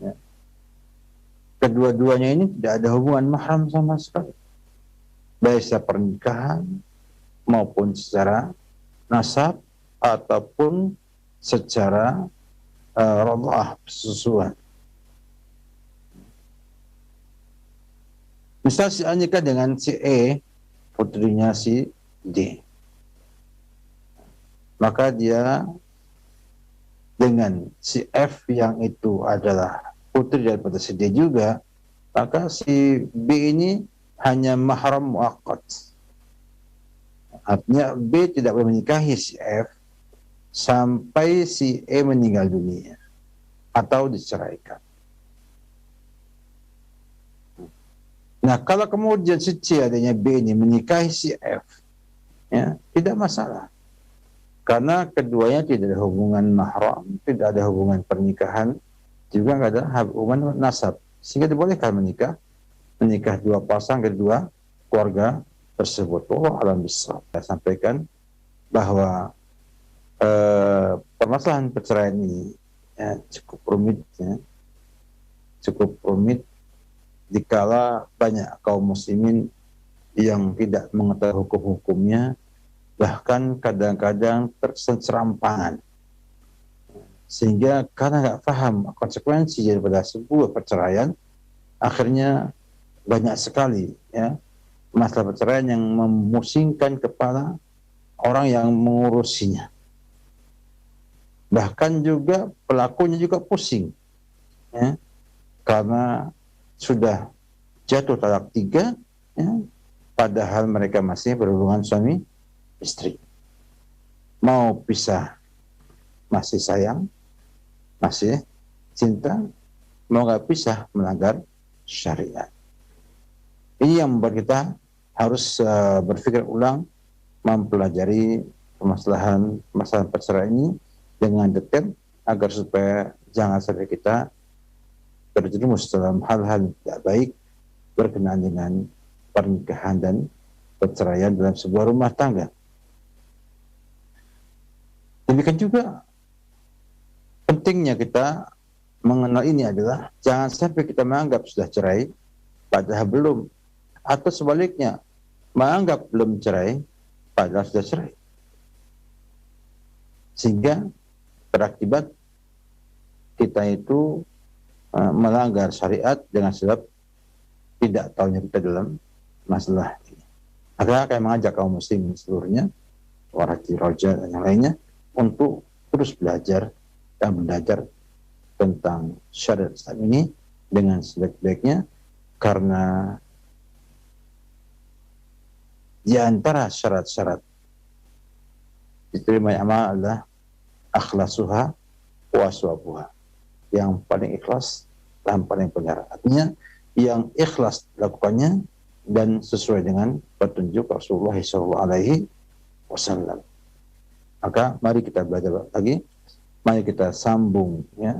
ya, kedua-duanya ini tidak ada hubungan mahram sama sekali. Baik secara pernikahan maupun secara nasab ataupun secara radha'ah, persusuan. Misal si A nikah dengan si E, putrinya si D. Maka dia dengan si F yang itu adalah putri daripada si D juga, maka si B ini hanya mahram muaqqat. Artinya B tidak boleh menikahi si F sampai si E meninggal dunia atau diceraikan. Nah, kalau kemudian si C adanya B ini menikahi si F, ya, tidak masalah. Karena keduanya tidak ada hubungan mahram, tidak ada hubungan pernikahan, juga nggak ada hubungan nasab. Sehingga dibolehkan menikah dua pasang, kedua keluarga tersebut. Allah alam bissawab. Saya sampaikan bahwa permasalahan perceraian ini ya, cukup rumit, ya. Cukup rumit dikala banyak kaum muslimin yang tidak mengetahui hukum-hukumnya, bahkan kadang-kadang terserampangan, sehingga karena nggak paham konsekuensi daripada sebuah perceraian, akhirnya banyak sekali ya masalah perceraian yang memusingkan kepala orang yang mengurusinya. Bahkan juga pelakunya juga pusing, ya, karena sudah jatuh talak 3, ya, padahal mereka masih berhubungan suami istri. Mau pisah masih sayang, masih cinta, mau nggak pisah melanggar syariat. Ini yang membuat kita harus berpikir ulang, mempelajari permasalahan perceraian ini dengan detail agar supaya jangan sampai kita terjerumus dalam hal-hal tidak baik berkenaan dengan pernikahan dan perceraian dalam sebuah rumah tangga. Demikian juga pentingnya kita mengenal ini adalah jangan sampai kita menganggap sudah cerai padahal belum, atau sebaliknya menganggap belum cerai padahal sudah cerai, sehingga berakibat kita itu melanggar syariat dengan sebab tidak tahunya kita dalam masalah ini. Akhirnya kami mengajak kaum muslimin seluruhnya, warati roja dan yang lainnya, untuk terus belajar dan belajar tentang syariat Islam ini dengan sebaik-baiknya, karena di antara syarat-syarat diterima amal adalah akhlasuha wa aswabuha, yang paling ikhlas dan paling benar. Artinya yang ikhlas dilakukannya dan sesuai dengan petunjuk Rasulullah SAW. Maka mari kita belajar lagi, mari kita sambung ya,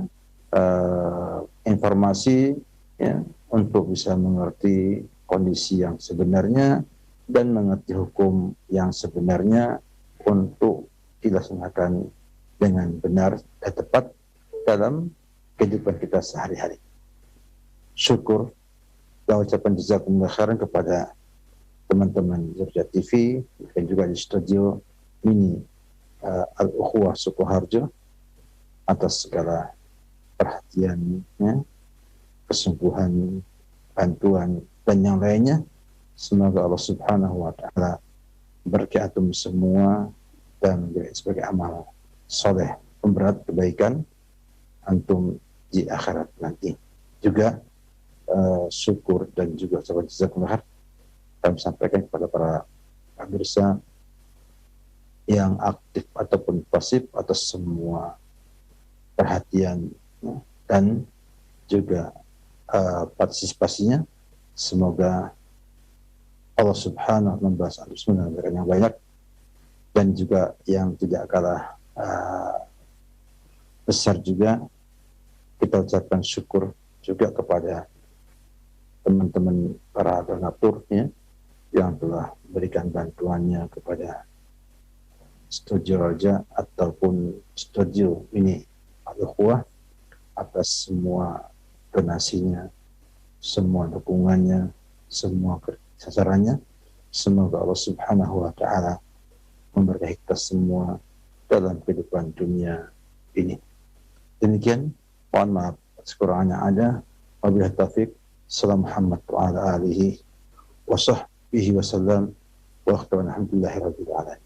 informasi ya, untuk bisa mengerti kondisi yang sebenarnya dan mengerti hukum yang sebenarnya untuk dilaksanakan dengan benar dan tepat dalam kehidupan kita sehari-hari. Syukur dan ucapan jazakumullah khairan kepada teman-teman Zurjat TV dan juga di studio mini Al-Ukhuwah Sukoharjo atas segala perhatiannya, kesungguhan, bantuan dan yang lainnya. Semoga Allah Subhanahu wa taala berkati semua dan menjadi sebagai amal soleh pemberat kebaikan antum di akhirat nanti. Juga syukur dan juga sahabat jazakumullah kami sampaikan kepada para pemirsa yang aktif ataupun pasif atas semua perhatian dan juga partisipasinya. Semoga Allah Subhanahu membalas antum yang banyak, dan juga yang tidak kalah besar juga kita ucapkan syukur juga kepada teman-teman para donatur yang telah memberikan bantuannya kepada Studio Raja ataupun studio ini Al-Ikhwah atas semua donasinya, semua dukungannya, semua sasarannya. Semoga Allah Subhanahu wa taala memberkahi kita semua dalam kehidupan dunia ini. Demikian, mohon maaf atas kekurangannya ada. Wabillahi taufiq. Salam Muhammad wa ala alihi wa sahbihi wa sallam wa alhamdulillahi rabbil alamin.